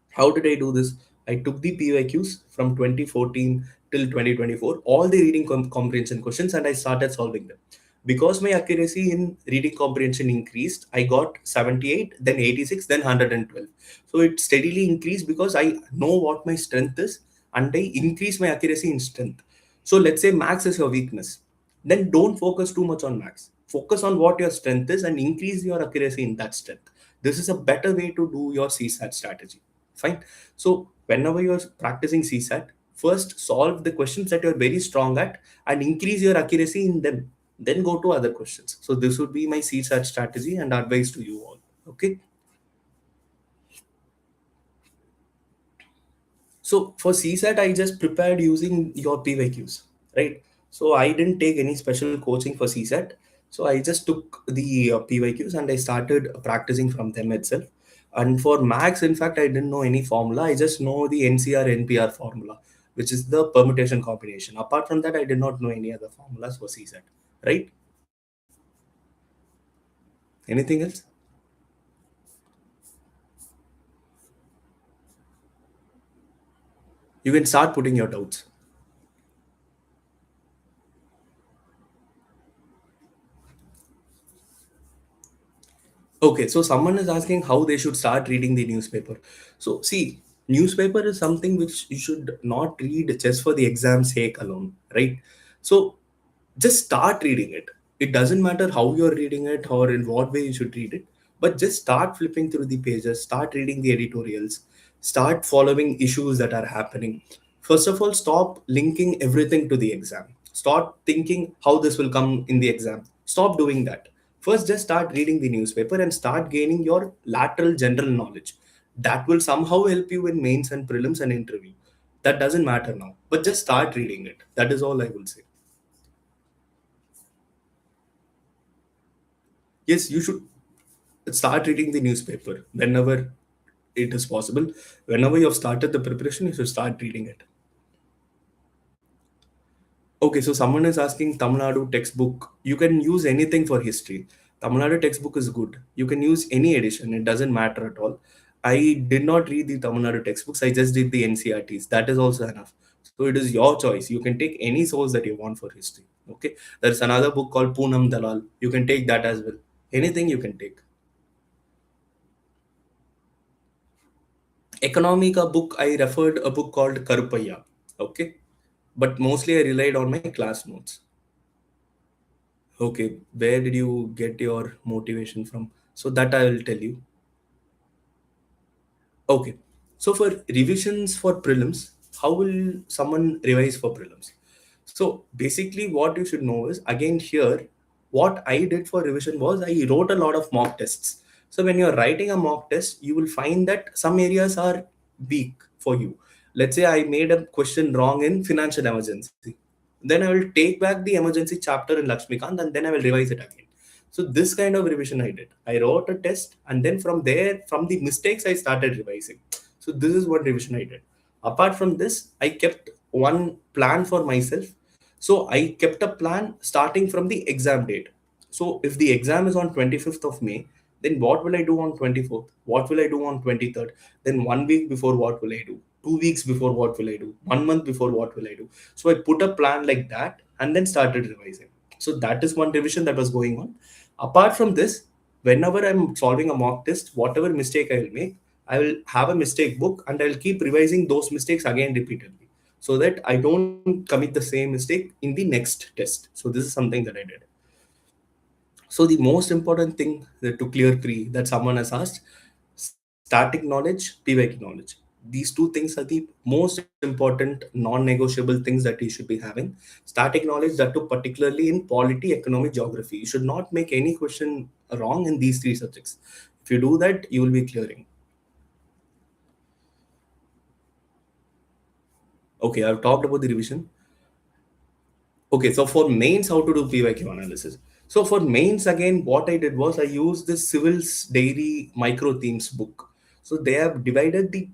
How did I do this? I took the PYQs from 2014 till 2024, all the reading comprehension questions, and I started solving them. Because my accuracy in reading comprehension increased, I got 78, then 86, then 112. So it steadily increased because I know what my strength is, and I increase my accuracy in strength. So let's say max is your weakness. Then don't focus too much on max. Focus on what your strength is and increase your accuracy in that strength. This is a better way to do your CSAT strategy. Fine. So whenever you're practicing CSAT, first solve the questions that you're very strong at and increase your accuracy in them. Then go to other questions. So this would be my CSAT strategy and advice to you all. Okay. So for CSAT, I just prepared using your PYQs, right? So I didn't take any special coaching for CSAT. So I just took the PYQs and I started practicing from them itself. And for max, in fact, I didn't know any formula. I just know the NCR NPR formula, which is the permutation combination. Apart from that, I did not know any other formulas for CSAT, right? Anything else? You can start putting your doubts. Okay, so someone is asking how they should start reading the newspaper. So, see, newspaper is something which you should not read just for the exam sake alone, right? So, just start reading it. It doesn't matter how you're reading it or in what way you should read it, but just start flipping through the pages, start reading the editorials, start following issues that are happening. First of all, stop linking everything to the exam. Start thinking how this will come in the exam. Stop doing that. First, just start reading the newspaper and start gaining your lateral general knowledge. That will somehow help you in mains and prelims and interview. That doesn't matter now, but just start reading it. That is all I will say. Yes, you should start reading the newspaper whenever it is possible. Whenever you have started the preparation, you should start reading it. Okay, so someone is asking Tamil Nadu textbook. You can use anything for history. Tamil Nadu textbook is good. You can use any edition. It doesn't matter at all. I did not read the Tamil Nadu textbooks. I just did the NCRTs. That is also enough. So it is your choice. You can take any source that you want for history. Okay. There's another book called Poonam Dalal. You can take that as well. Anything you can take. Economica book, I referred a book called Karupaya. Okay. But mostly I relied on my class notes. Okay, where did you get your motivation from? So that I will tell you. Okay, so for revisions for prelims, how will someone revise for prelims? So basically, what you should know is again here, what I did for revision was I wrote a lot of mock tests. So when you're writing a mock test, you will find that some areas are weak for you. Let's say I made a question wrong in financial emergency. Then I will take back the emergency chapter in Lakshmikant and then I will revise it again. So this kind of revision I did. I wrote a test and then from there, from the mistakes, I started revising. So this is what revision I did. Apart from this, I kept one plan for myself. So I kept a plan starting from the exam date. So if the exam is on 25th of May, then what will I do on 24th? What will I do on 23rd? Then 1 week before, what will I do? 2 weeks before, what will I do? 1 month before, what will I do? So I put a plan like that and then started revising. So that is one revision that was going on. Apart from this, whenever I'm solving a mock test, whatever mistake I will make, I will have a mistake book and I'll keep revising those mistakes again repeatedly so that I don't commit the same mistake in the next test. So this is something that I did. So the most important thing that to clear pre that someone has asked, static knowledge, PYQ knowledge. These two things are the most important non-negotiable things that you should be having. Static knowledge, that too particularly in polity, economy, geography. You should not make any question wrong in these three subjects. If you do that, you will be clearing. Okay, I've talked about the revision. Okay, so for mains, how to do PYQ analysis? So for mains, again, what I did was I used the Civil's Dairy Micro Themes book. So they have divided the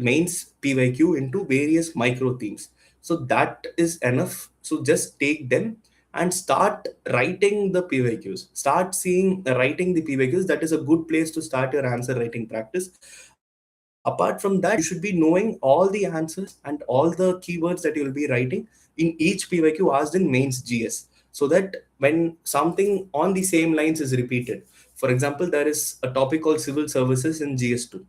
mains PYQ into various micro themes. So that is enough. So just take them and start writing the PYQs. Start seeing writing the PYQs. That is a good place to start your answer writing practice. Apart from that, you should be knowing all the answers and all the keywords that you will be writing in each PYQ asked in mains GS, so that when something on the same lines is repeated, for example, there is a topic called civil services in GS2,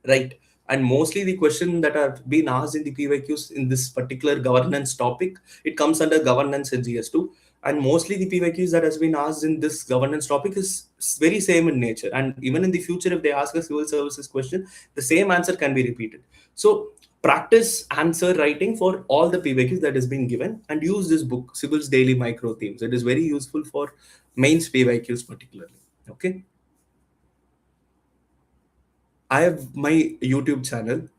right? And mostly the question that are being asked in the PYQs in this particular governance topic, it comes under governance in GS2. And mostly the PYQs that has been asked in this governance topic is very same in nature. And even in the future, if they ask a civil services question, the same answer can be repeated. So practice answer writing for all the PYQs that has been given and use this book, Civil's Daily Micro Themes. It is very useful for mains PYQs particularly. Okay. I have my YouTube channel.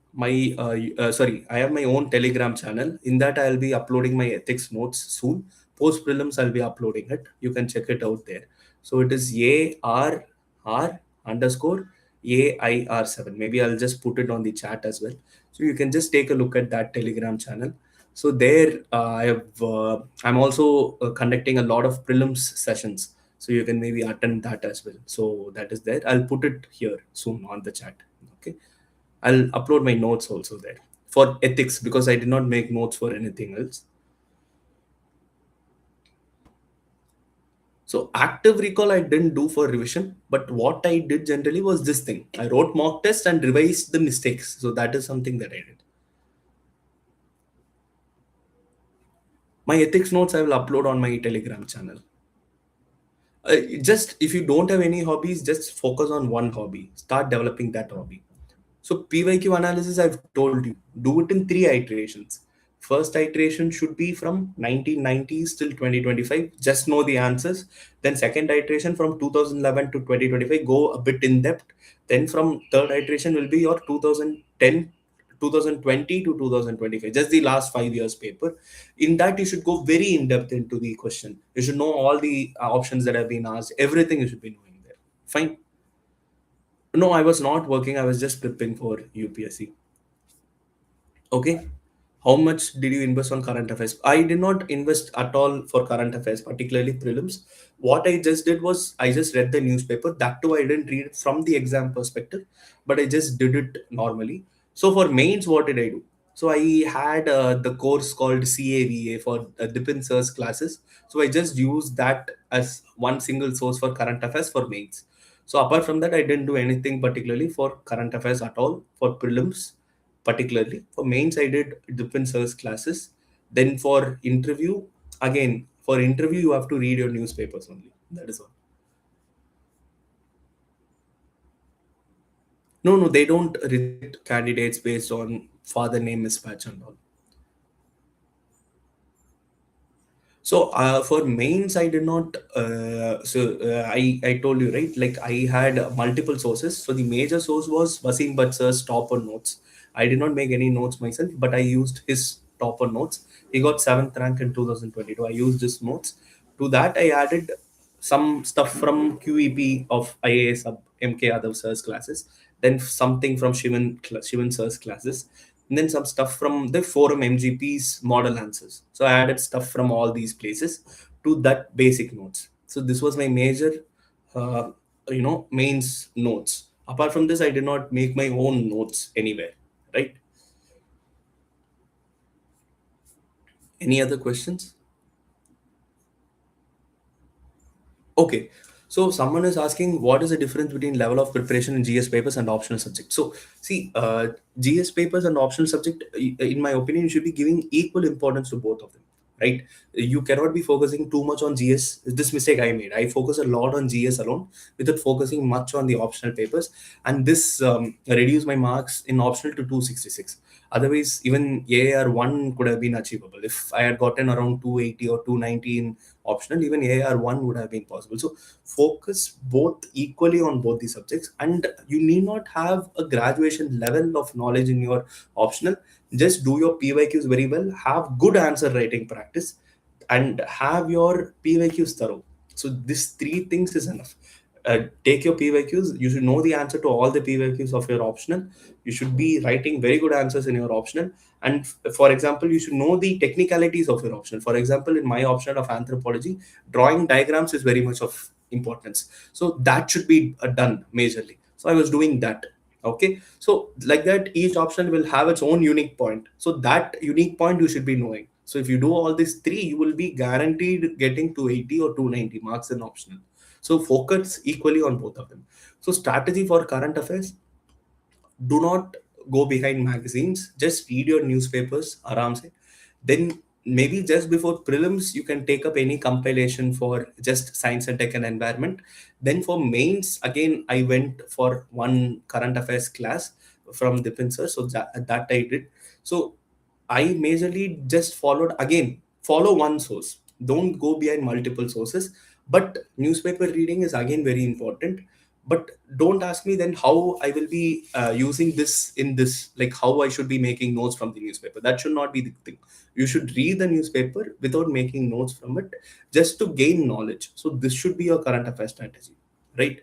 Sorry, I have my own Telegram channel. In that, I'll be uploading my ethics notes soon. Post prelims, I'll be uploading it. You can check it out there. So it is ARR underscore AIR7. Maybe I'll just put it on the chat as well. So you can just take a look at that Telegram channel. So there, I'm also conducting a lot of prelims sessions, so you can maybe attend that as well. So that is there. I'll put it here soon on the chat. Okay, I'll upload my notes also there for ethics because I did not make notes for anything else. So active recall I didn't do for revision, but what I did generally was this thing: I wrote mock tests and revised the mistakes. So that is something that I did. My ethics notes I will upload on my Telegram channel. Just if you don't have any hobbies, just focus on one hobby, start developing that hobby. So PYQ analysis, I've told you, do it in three iterations. First iteration should be from 1990s till 2025, just know the answers. Then second iteration from 2011 to 2025, go a bit in depth. Then from third iteration will be your 2010, 2020 to 2025, just the last 5 years paper. In that, you should go very in depth into the question. You should know all the options that have been asked, everything you should be knowing there. Fine. No, I was not working. I was just prepping for UPSC. Okay. How much did you invest on current affairs? I did not invest at all for current affairs, particularly prelims. What I just did was I just read the newspaper. That too, I didn't read it from the exam perspective, but I just did it normally. So for mains, what did I do? So I had the course called CAVA for Dipin Sir's classes. So I just used that as one single source for current affairs for mains. So apart from that, I didn't do anything particularly for current affairs at all for prelims particularly. For mains, I did different service classes. Then for interview, again, for interview, you have to read your newspapers only. That is all. No, no, they don't reject candidates based on father name mismatch and all. So for mains, I did not. I told you right. Like I had multiple sources. So the major source was Wasim Bhatt's topper notes. I did not make any notes myself, but I used his topper notes. He got seventh rank in 2022. I used his notes. To that, I added some stuff from QEP of IAS sub MK Yadav sir's classes. Then something from Shivan sir's classes, and then some stuff from the forum MGP's model answers. So I added stuff from all these places to that basic notes. So this was my major, uh, mains notes. Apart from this, I did not make my own notes anywhere. Right? Any other questions? Okay. So someone is asking what is the difference between level of preparation in GS papers and optional subject. So see, GS papers and optional subject, in my opinion, you should be giving equal importance to both of them, right? You cannot be focusing too much on GS. This mistake I made. I focus a lot on GS alone without focusing much on the optional papers, and this reduced my marks in optional to 266. Otherwise, even AAR one could have been achievable if I had gotten around 280 or 290 in optional. Even AR1 would have been possible. So focus both equally on both the subjects, and you need not have a graduation level of knowledge in your optional. Just do your PYQs very well, have good answer writing practice, and have your PYQs thorough. So these three things is enough. Take your PYQs. You should know the answer to all the PYQs of your optional. You should be writing very good answers in your optional. And for example, you should know the technicalities of your optional. For example, in my optional of anthropology, drawing diagrams is very much of importance. So that should be done majorly. So I was doing that. Okay. So like that, each option will have its own unique point. So that unique point you should be knowing. So if you do all these three, you will be guaranteed getting 280 or 290 marks in optional. So focus equally on both of them. So strategy for current affairs: do not go behind magazines. Just read your newspapers aram se. Then maybe just before prelims, you can take up any compilation for just science and tech and environment. Then for mains, again, I went for one current affairs class from Dipin sir. So that I did. So I majorly just followed, again, follow one source. Don't go behind multiple sources. But newspaper reading is again very important. But don't ask me then how I will be using this in this, like how I should be making notes from the newspaper. That should not be the thing. You should read the newspaper without making notes from it, just to gain knowledge. So this should be your current affairs strategy, right?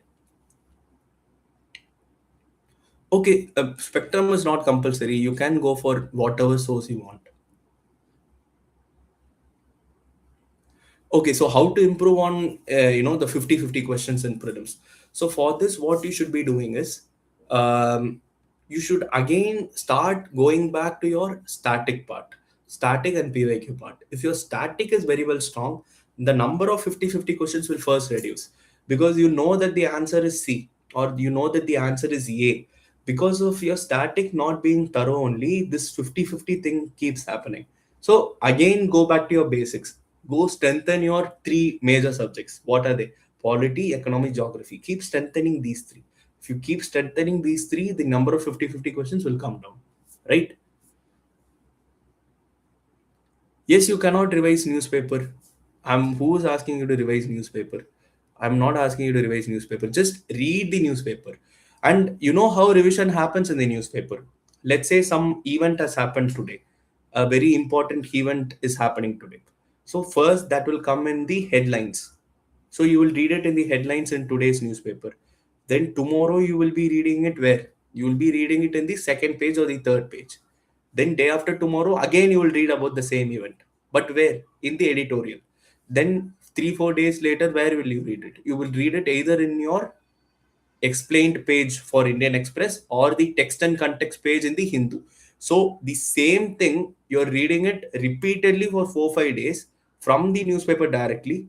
Okay, spectrum is not compulsory. You can go for whatever source you want. Okay, so how to improve on the 50-50 questions in prelims? So for this, what you should be doing is, um, you should again start going back to your static part, static and PYQ part. If your static is very well strong, the number of 50-50 questions will first reduce, because you know that the answer is C, or you know that the answer is A. Because of your static not being thorough only, this 50-50 thing keeps happening. So again, go back to your basics. Go strengthen your three major subjects. What are they? Polity, economy, geography. Keep strengthening these three. If you keep strengthening these three, the number of 50-50 questions will come down. Right? Yes, you cannot revise newspaper. Who's asking you to revise newspaper? I'm not asking you to revise newspaper. Just read the newspaper. And you know how revision happens in the newspaper. Let's say some event has happened today. A very important event is happening today. So first that will come in the headlines. So you will read it in the headlines in today's newspaper. Then tomorrow you will be reading it where? You will be reading it in the second page or the third page. Then day after tomorrow, again you will read about the same event. But where? In the editorial. Then 3 4 days later, where will you read it? You will read it either in your explained page for Indian Express or the text and context page in the Hindu. So the same thing, you're reading it repeatedly for 4 5 days from the newspaper directly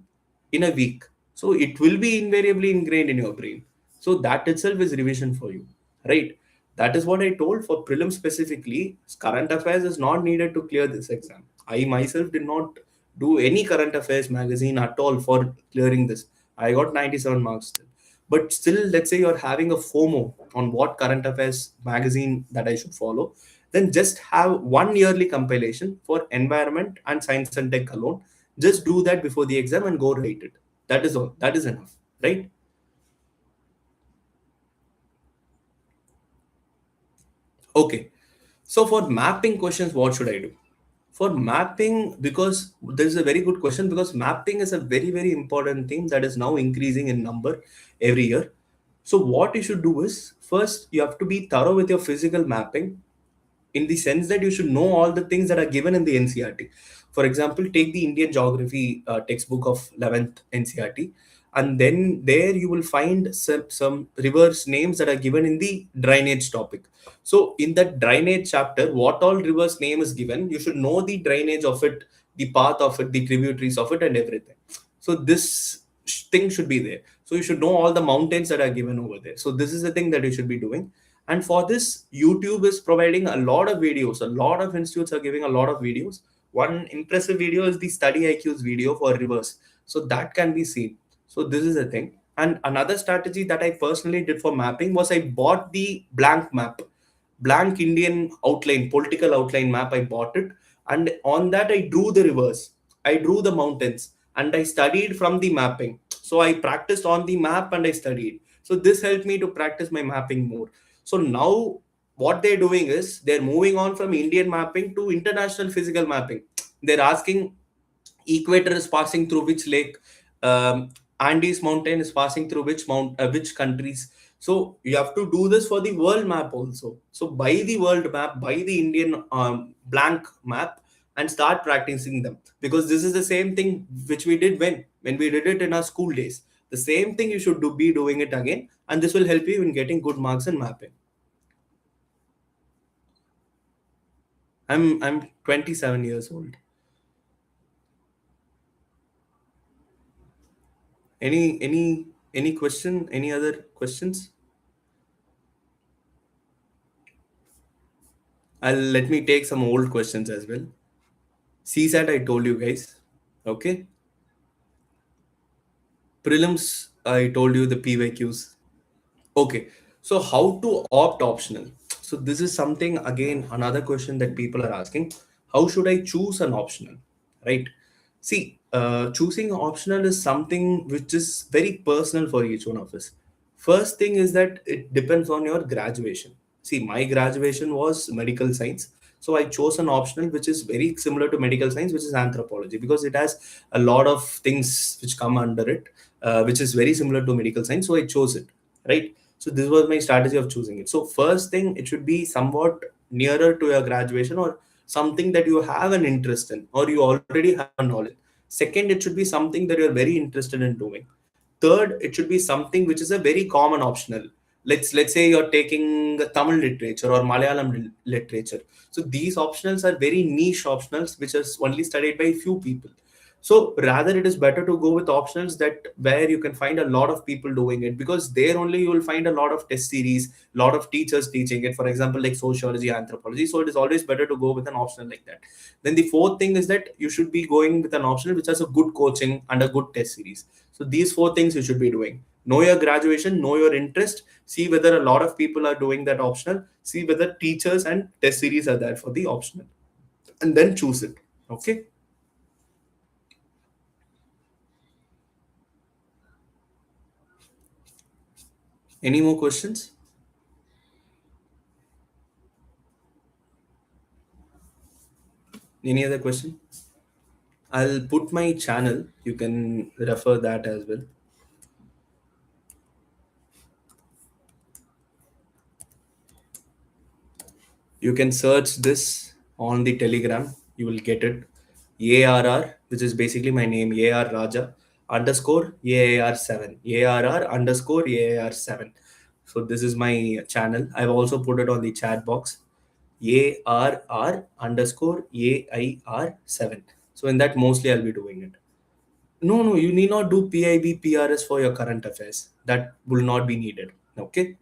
in a week. So it will be invariably ingrained in your brain. So that itself is revision for you, right? That is what I told for prelim specifically. Current affairs is not needed to clear this exam. I myself did not do any current affairs magazine at all for clearing this. I got 97 marks still. But still, let's say you're having a FOMO on what current affairs magazine that I should follow, then just have one yearly compilation for environment and science and tech alone. Just do that before the exam and go write it. That is all. That is enough, right? Okay. So for mapping questions, what should I do? For mapping, because this is a very good question, because mapping is a very, very important thing that is now increasing in number every year. So what you should do is first you have to be thorough with your physical mapping, in the sense that you should know all the things that are given in the NCRT. For example, take the Indian geography textbook of 11th NCRT, and then there you will find some rivers names that are given in the drainage topic. So in that drainage chapter, what all rivers name is given, you should know the drainage of it, the path of it, the tributaries of it, and everything. So this thing should be there. So you should know all the mountains that are given over there. So this is the thing that you should be doing. And for this, YouTube is providing a lot of videos. A lot of institutes are giving a lot of videos. One impressive video is the Study IQ's video for reverse. So that can be seen. So this is the thing. And another strategy that I personally did for mapping was I bought the blank map, blank Indian outline, political outline map. I bought it. And on that, I drew the rivers, I drew the mountains, and I studied from the mapping. So I practiced on the map and I studied. So this helped me to practice my mapping more. So now what they're doing is they're moving on from Indian mapping to international physical mapping. They're asking equator is passing through which lake, Andes mountain is passing through which countries. So you have to do this for the world map also. So buy the world map, buy the Indian blank map, and start practicing them, because this is the same thing which we did when we did it in our school days. The same thing you should be doing it again, and this will help you in getting good marks in mapping. I'm 27 years old. Any question? Any other questions? I'll Let me take some old questions as well. CSAT, I told you guys. Okay. Prelims, I told you the PYQs. Okay. So how to opt optional? So this is something, again, another question that people are asking. How should I choose an optional? Right. See, choosing optional is something which is very personal for each one of us. First thing is that it depends on your graduation. See, my graduation was medical science. So I chose an optional which is very similar to medical science, which is anthropology, because it has a lot of things which come under it, which is very similar to medical science. So I chose it, right? So this was my strategy of choosing it. So first thing, it should be somewhat nearer to your graduation, or something that you have an interest in, or you already have a knowledge. Second, it should be something that you're very interested in doing. Third, it should be something which is a very common optional. Let's say you're taking Tamil literature or Malayalam literature. So these optionals are very niche optionals which is only studied by few people. So rather, it is better to go with optionals that where you can find a lot of people doing it, because there only you will find a lot of test series, a lot of teachers teaching it. For example, like sociology, anthropology. So it is always better to go with an optional like that. Then the fourth thing is that you should be going with an optional which has a good coaching and a good test series. So these four things you should be doing. Know your graduation, know your interest, see whether a lot of people are doing that optional, see whether teachers and test series are there for the optional, and then choose it. Okay. Any more questions? Any other question? I'll put my channel. You can refer that as well. You can search this. on the Telegram. You will get it. ARR, which is basically my name, AR Raja underscore AAR7. ARR underscore AAR7. So this is my channel. I've also put it on the chat box. ARR underscore AIR7. So in that mostly I'll be doing it. No, no, you need not do PIB, PRS for your current affairs. That will not be needed. Okay.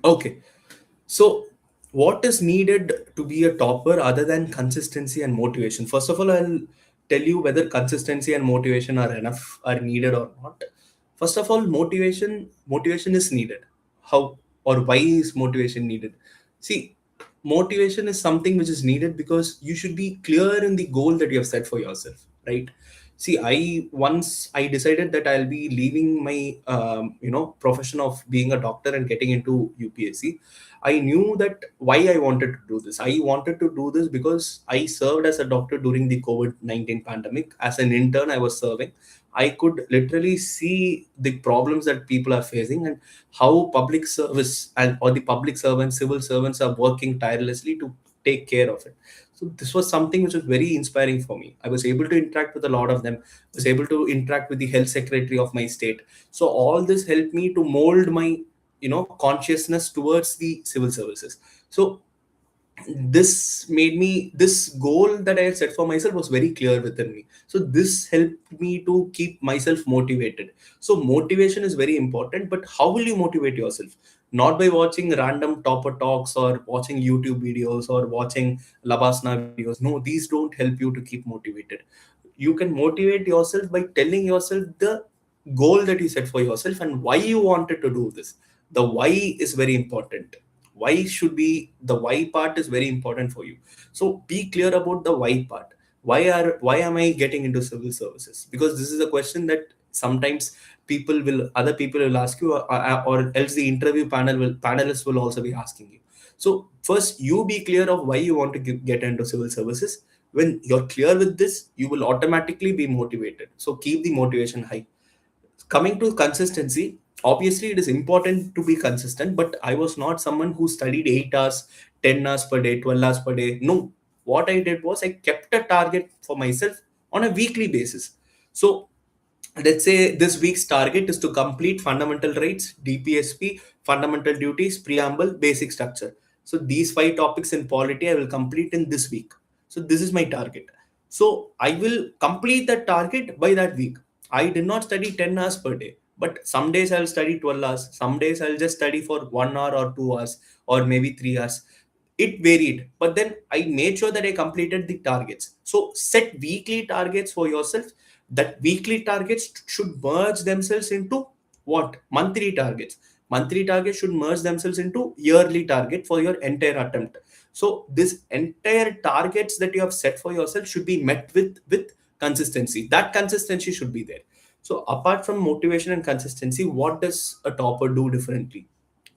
Okay. So, what is needed to be a topper other than consistency and motivation? First of all, I'll tell you whether consistency and motivation are enough, are needed or not. First of all, motivation is needed. How or why is motivation needed? See, motivation is something which is needed because you should be clear in the goal that you have set for yourself, right? See, I decided that I'll be leaving my profession of being a doctor and getting into UPSC. I knew that why I wanted to do this. I wanted to do this because I served as a doctor during the COVID-19 pandemic. As an intern, I was serving. I could literally see the problems that people are facing and how public service and or the public servants, civil servants are working tirelessly to take care of it. So this was something which was very inspiring for me. I was able to interact with a lot of them. Was able to interact with the health secretary of my state. So all this helped me to mold my consciousness towards the civil services. So this goal that I had set for myself was very clear within me. So this helped me to keep myself motivated. So motivation is very important, but how will you motivate yourself? Not by watching random topper talks or watching YouTube videos or watching Labasana videos. No, these don't help you to keep motivated. You can motivate yourself by telling yourself the goal that you set for yourself and why you wanted to do this. The why is very important. The why part is very important for you. So be clear about the why part. Why am I getting into civil services? Because this is a question that sometimes other people will ask you, or else the interview panelists will also be asking you. So first you be clear of why you want to get into civil services. When you're clear with this, you will automatically be motivated. So keep the motivation high. Coming to consistency, obviously it is important to be consistent, but I was not someone who studied 8 hours, 10 hours per day, 12 hours per day. No, what I did was I kept a target for myself on a weekly basis. So let's say this week's target is to complete fundamental rights, DPSP, fundamental duties, preamble, basic structure. So these 5 topics in polity I will complete in this week. So this is my target. So I will complete that target by that week. I did not study 10 hours per day, but some days I'll study 12 hours. Some days I'll just study for 1 hour or 2 hours or maybe 3 hours. It varied, but then I made sure that I completed the targets. So set weekly targets for yourself. That weekly targets should merge themselves into what? Monthly targets. Monthly targets should merge themselves into yearly target for your entire attempt. So this entire targets that you have set for yourself should be met with consistency. That consistency should be there. So apart from motivation and consistency, what does a topper do differently?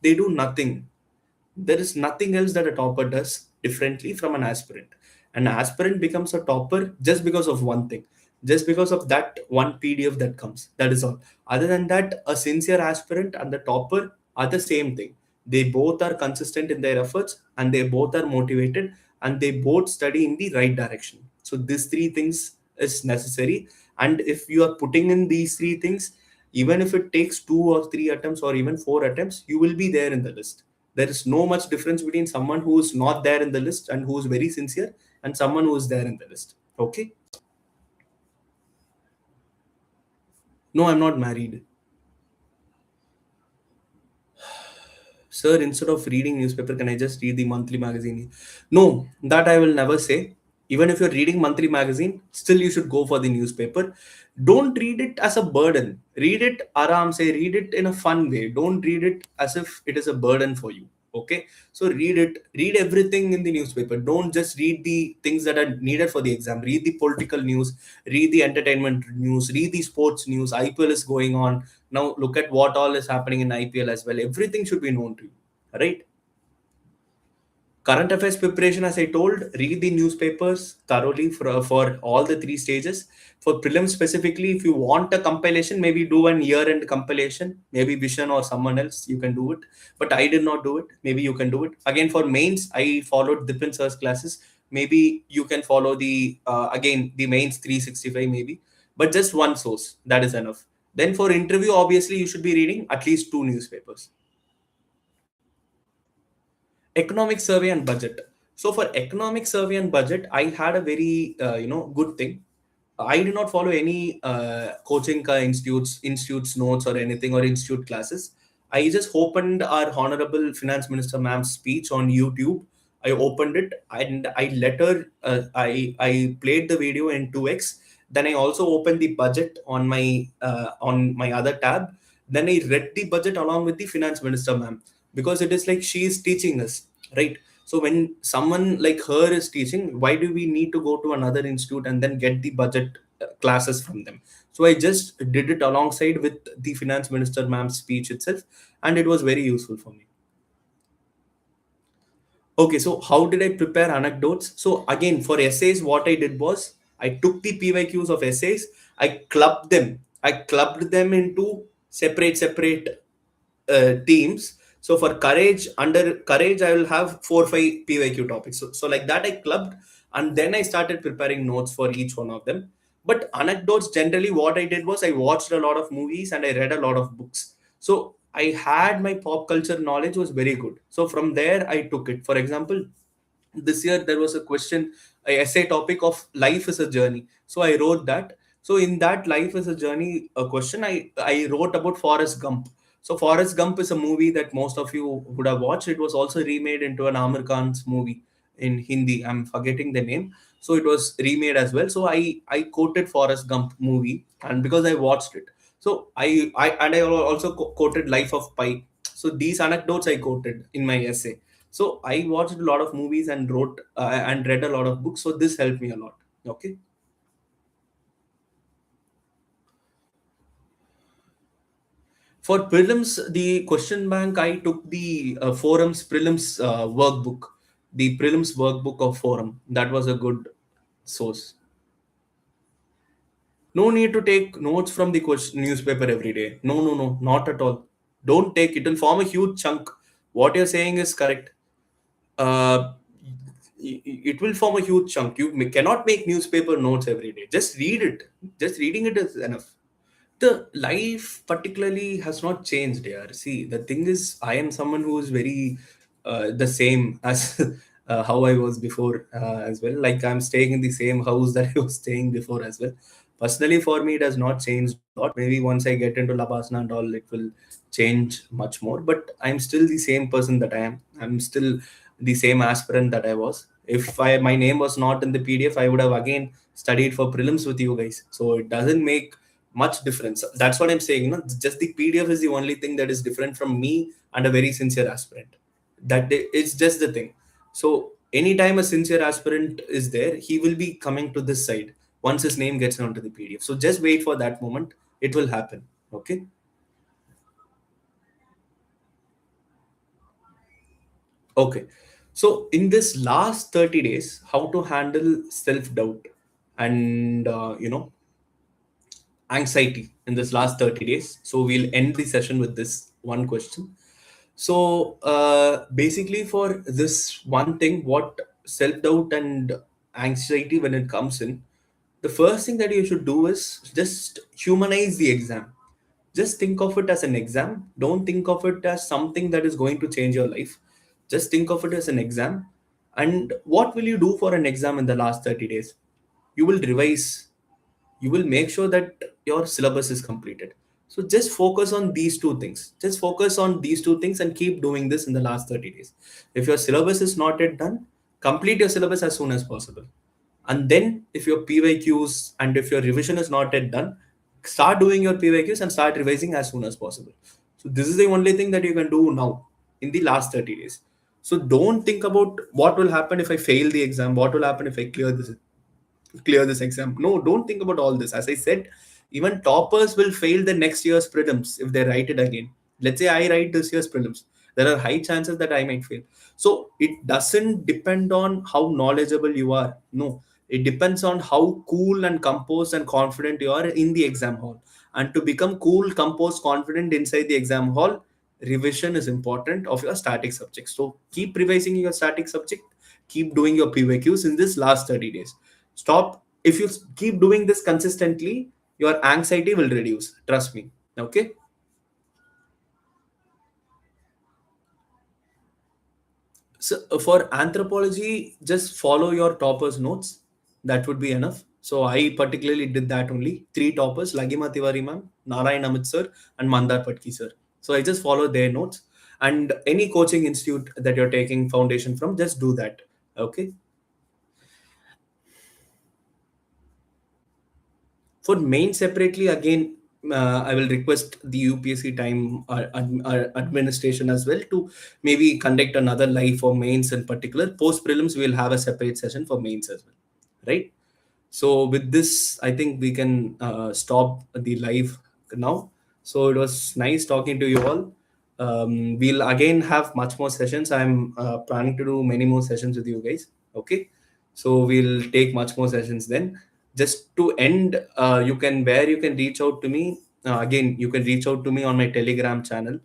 They do nothing. There is nothing else that a topper does differently from an aspirant. An aspirant becomes a topper just because of one thing, just because of that one PDF that comes. That is all. Other than that, a sincere aspirant and the topper are the same thing. They both are consistent in their efforts and they both are motivated and they both study in the right direction. So, these three things is necessary. And if you are putting in these three things, even if it takes 2 or 3 attempts or even 4 attempts, you will be there in the list. There is no much difference between someone who is not there in the list and who is very sincere and someone who is there in the list. Okay. No, I'm not married. Sir, instead of reading newspaper, can I just read the monthly magazine? No, that I will never say. Even if you're reading monthly magazine, still you should go for the newspaper. Don't read it as a burden. Read it aram say, read it in a fun way. Don't read it as if it is a burden for you. Okay. So read everything in the newspaper. Don't just read the things that are needed for the exam. Read the political news, read the entertainment news, read the sports news. IPL is going on now, look at what all is happening in IPL as well. Everything should be known to you, right? Current affairs preparation, as I told, read the newspapers thoroughly for all the three stages. For prelims specifically, if you want a compilation, maybe do an year-end compilation. Maybe Vision or someone else, you can do it. But I did not do it. Maybe you can do it. Again, for mains, I followed Dipin Sir's classes. Maybe you can follow again, the mains 365 maybe. But just one source, that is enough. Then for interview, obviously, you should be reading at least two newspapers. Economic survey and budget. So for economic survey and budget, I had a very good thing. I did not follow any coaching institutes notes or anything, or institute classes. I just opened our honorable finance minister ma'am's speech on YouTube. I opened it and I let her I played the video in 2x. Then I also opened the budget on my other tab. Then I read the budget along with the finance minister ma'am, because it is like she is teaching us, right? So when someone like her is teaching, why do we need to go to another institute and then get the budget classes from them? So I just did it alongside with the finance minister ma'am's speech itself, and it was very useful for me. Okay, so how did I prepare anecdotes? So again, for essays, what I did was I took the PYQs of essays, I clubbed them. I clubbed them into separate teams. So for courage, under courage, I will have 4 or 5 PYQ topics. So like that, I clubbed, and then I started preparing notes for each one of them. But anecdotes, generally, what I did was I watched a lot of movies and I read a lot of books. So I had my pop culture knowledge was very good. So from there, I took it. For example, this year there was a question, a essay topic of life is a journey. So I wrote that. So in that life is a journey a question, I wrote about Forrest Gump. So Forrest Gump is a movie that most of you would have watched. It was also remade into an Amir Khan's movie in Hindi. I'm forgetting the name. So it was remade as well. So I quoted Forrest Gump movie, and because I watched it. So I also quoted Life of Pi. So these anecdotes I quoted in my essay. So I watched a lot of movies and wrote and read a lot of books. So this helped me a lot. Okay. For prelims, the question bank, I took the forums prelims workbook, the prelims workbook of forum. That was a good source. No need to take notes from the newspaper every day. No, no, no, not at all. Don't take it. It'll form a huge chunk. What you're saying is correct. uh, it will form a huge chunk. You cannot make newspaper notes every day. Just read it. Just reading it is enough. The life particularly has not changed here. See, the thing is, I am someone who is very the same as how I was before as well. Like I'm staying in the same house that I was staying before as well. Personally, for me, it has not changed a lot. Maybe once I get into Labasana and all, it will change much more. But I'm still the same person that I am. I'm still the same aspirant that I was. If my name was not in the PDF, I would have again studied for prelims with you guys. So it doesn't make much difference. That's what I'm saying. Just the PDF is the only thing that is different from me and a very sincere aspirant. It's just the thing. So anytime a sincere aspirant is there, he will be coming to this side once his name gets onto the PDF. So just wait for that moment. It will happen. Okay. Okay. So in this last 30 days, how to handle self doubt and anxiety in this last 30 days. So we'll end the session with this one question. So basically, for this one thing, what self doubt and anxiety when it comes in, the first thing that you should do is just humanize the exam. Just think of it as an exam. Don't think of it as something that is going to change your life. Just think of it as an exam. And what will you do for an exam in the last 30 days? You will revise. You will make sure that your syllabus is completed. So just focus on these two things. Just focus on these two things and keep doing this in the last 30 days. If your syllabus is not yet done, complete your syllabus as soon as possible. And then if your PYQs and if your revision is not yet done, start doing your PYQs and start revising as soon as possible. So this is the only thing that you can do now in the last 30 days. So don't think about what will happen if I fail the exam, what will happen if I clear this exam. No, don't think about all this. As I said, even toppers will fail the next year's prelims if they write it again. Let's say I write this year's prelims. there are high chances that I might fail. So it doesn't depend on how knowledgeable you are. No, it depends on how cool and composed and confident you are in the exam hall. And to become cool, composed, confident inside the exam hall, revision is important of your static subject. So keep revising your static subject, keep doing your PYQs in this last 30 days. Stop. If you keep doing this consistently, your anxiety will reduce. Trust me. Okay. So for anthropology, just follow your toppers' notes. That would be enough. So I particularly did that only. Three toppers: Lagima Tiwari ma'am, Narayan Amit sir, and Mandar Patki sir. So I just follow their notes. And any coaching institute that you're taking foundation from, just do that. Okay. For main separately, again, I will request the UPSC time administration as well to maybe conduct another live for mains in particular. Post prelims, we will have a separate session for mains as well, right? So with this, I think we can stop the live now. So it was nice talking to you all. We'll again have much more sessions. I'm planning to do many more sessions with you guys. Okay, so we'll take much more sessions then. Just to end, you can reach out to me. Again, you can reach out to me on my Telegram channel,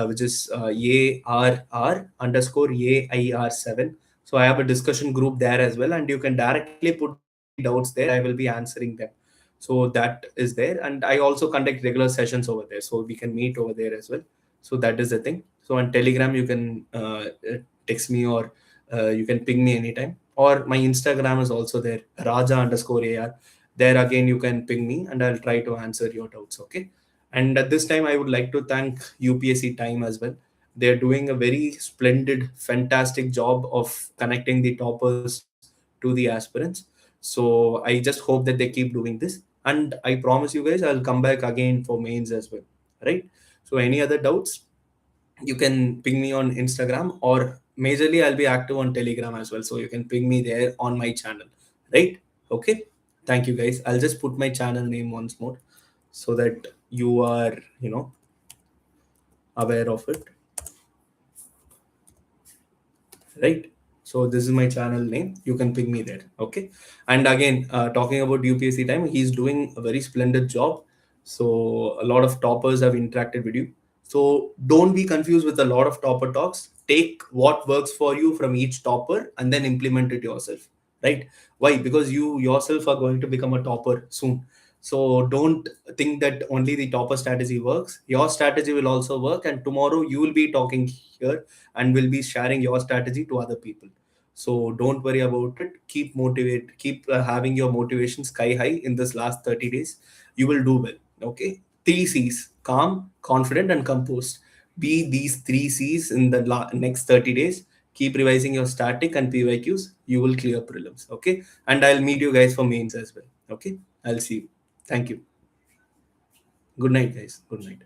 which is ARR underscore AIR7. So I have a discussion group there as well, and you can directly put any doubts there. I will be answering them. So that is there, and I also conduct regular sessions over there, so we can meet over there as well. So that is the thing. So on Telegram, you can text me, or you can ping me anytime. Or my Instagram is also there, Rajah underscore AR. There again, you can ping me, and I'll try to answer your doubts. Okay. And at this time, I would like to thank UPSC Time as well. They're doing a very splendid, fantastic job of connecting the toppers to the aspirants. So I just hope that they keep doing this. And I promise you guys, I'll come back again for mains as well. Right? So any other doubts, you can ping me on Instagram, or majorly I'll be active on Telegram as well. So you can ping me there on my channel. Right? Okay. Thank you guys. I'll just put my channel name once more so that you are, aware of it. Right. So this is my channel name, you can ping me there. Okay. And again, talking about UPSC Time, he's doing a very splendid job. So a lot of toppers have interacted with you. So don't be confused with a lot of topper talks. Take what works for you from each topper and then implement it yourself. Right? Why? Because you yourself are going to become a topper soon. So don't think that only the topper strategy works. Your strategy will also work, and tomorrow you will be talking here and will be sharing your strategy to other people. So don't worry about it. Keep having your motivation sky high in this last 30 days. You will do well. Okay. Three C's: calm, confident, and composed. Be these three C's in the next 30 days. Keep revising your static and PYQs. You will clear prelims. Okay. And I'll meet you guys for mains as well. Okay. I'll see you. Thank you. Good night, guys. Good night.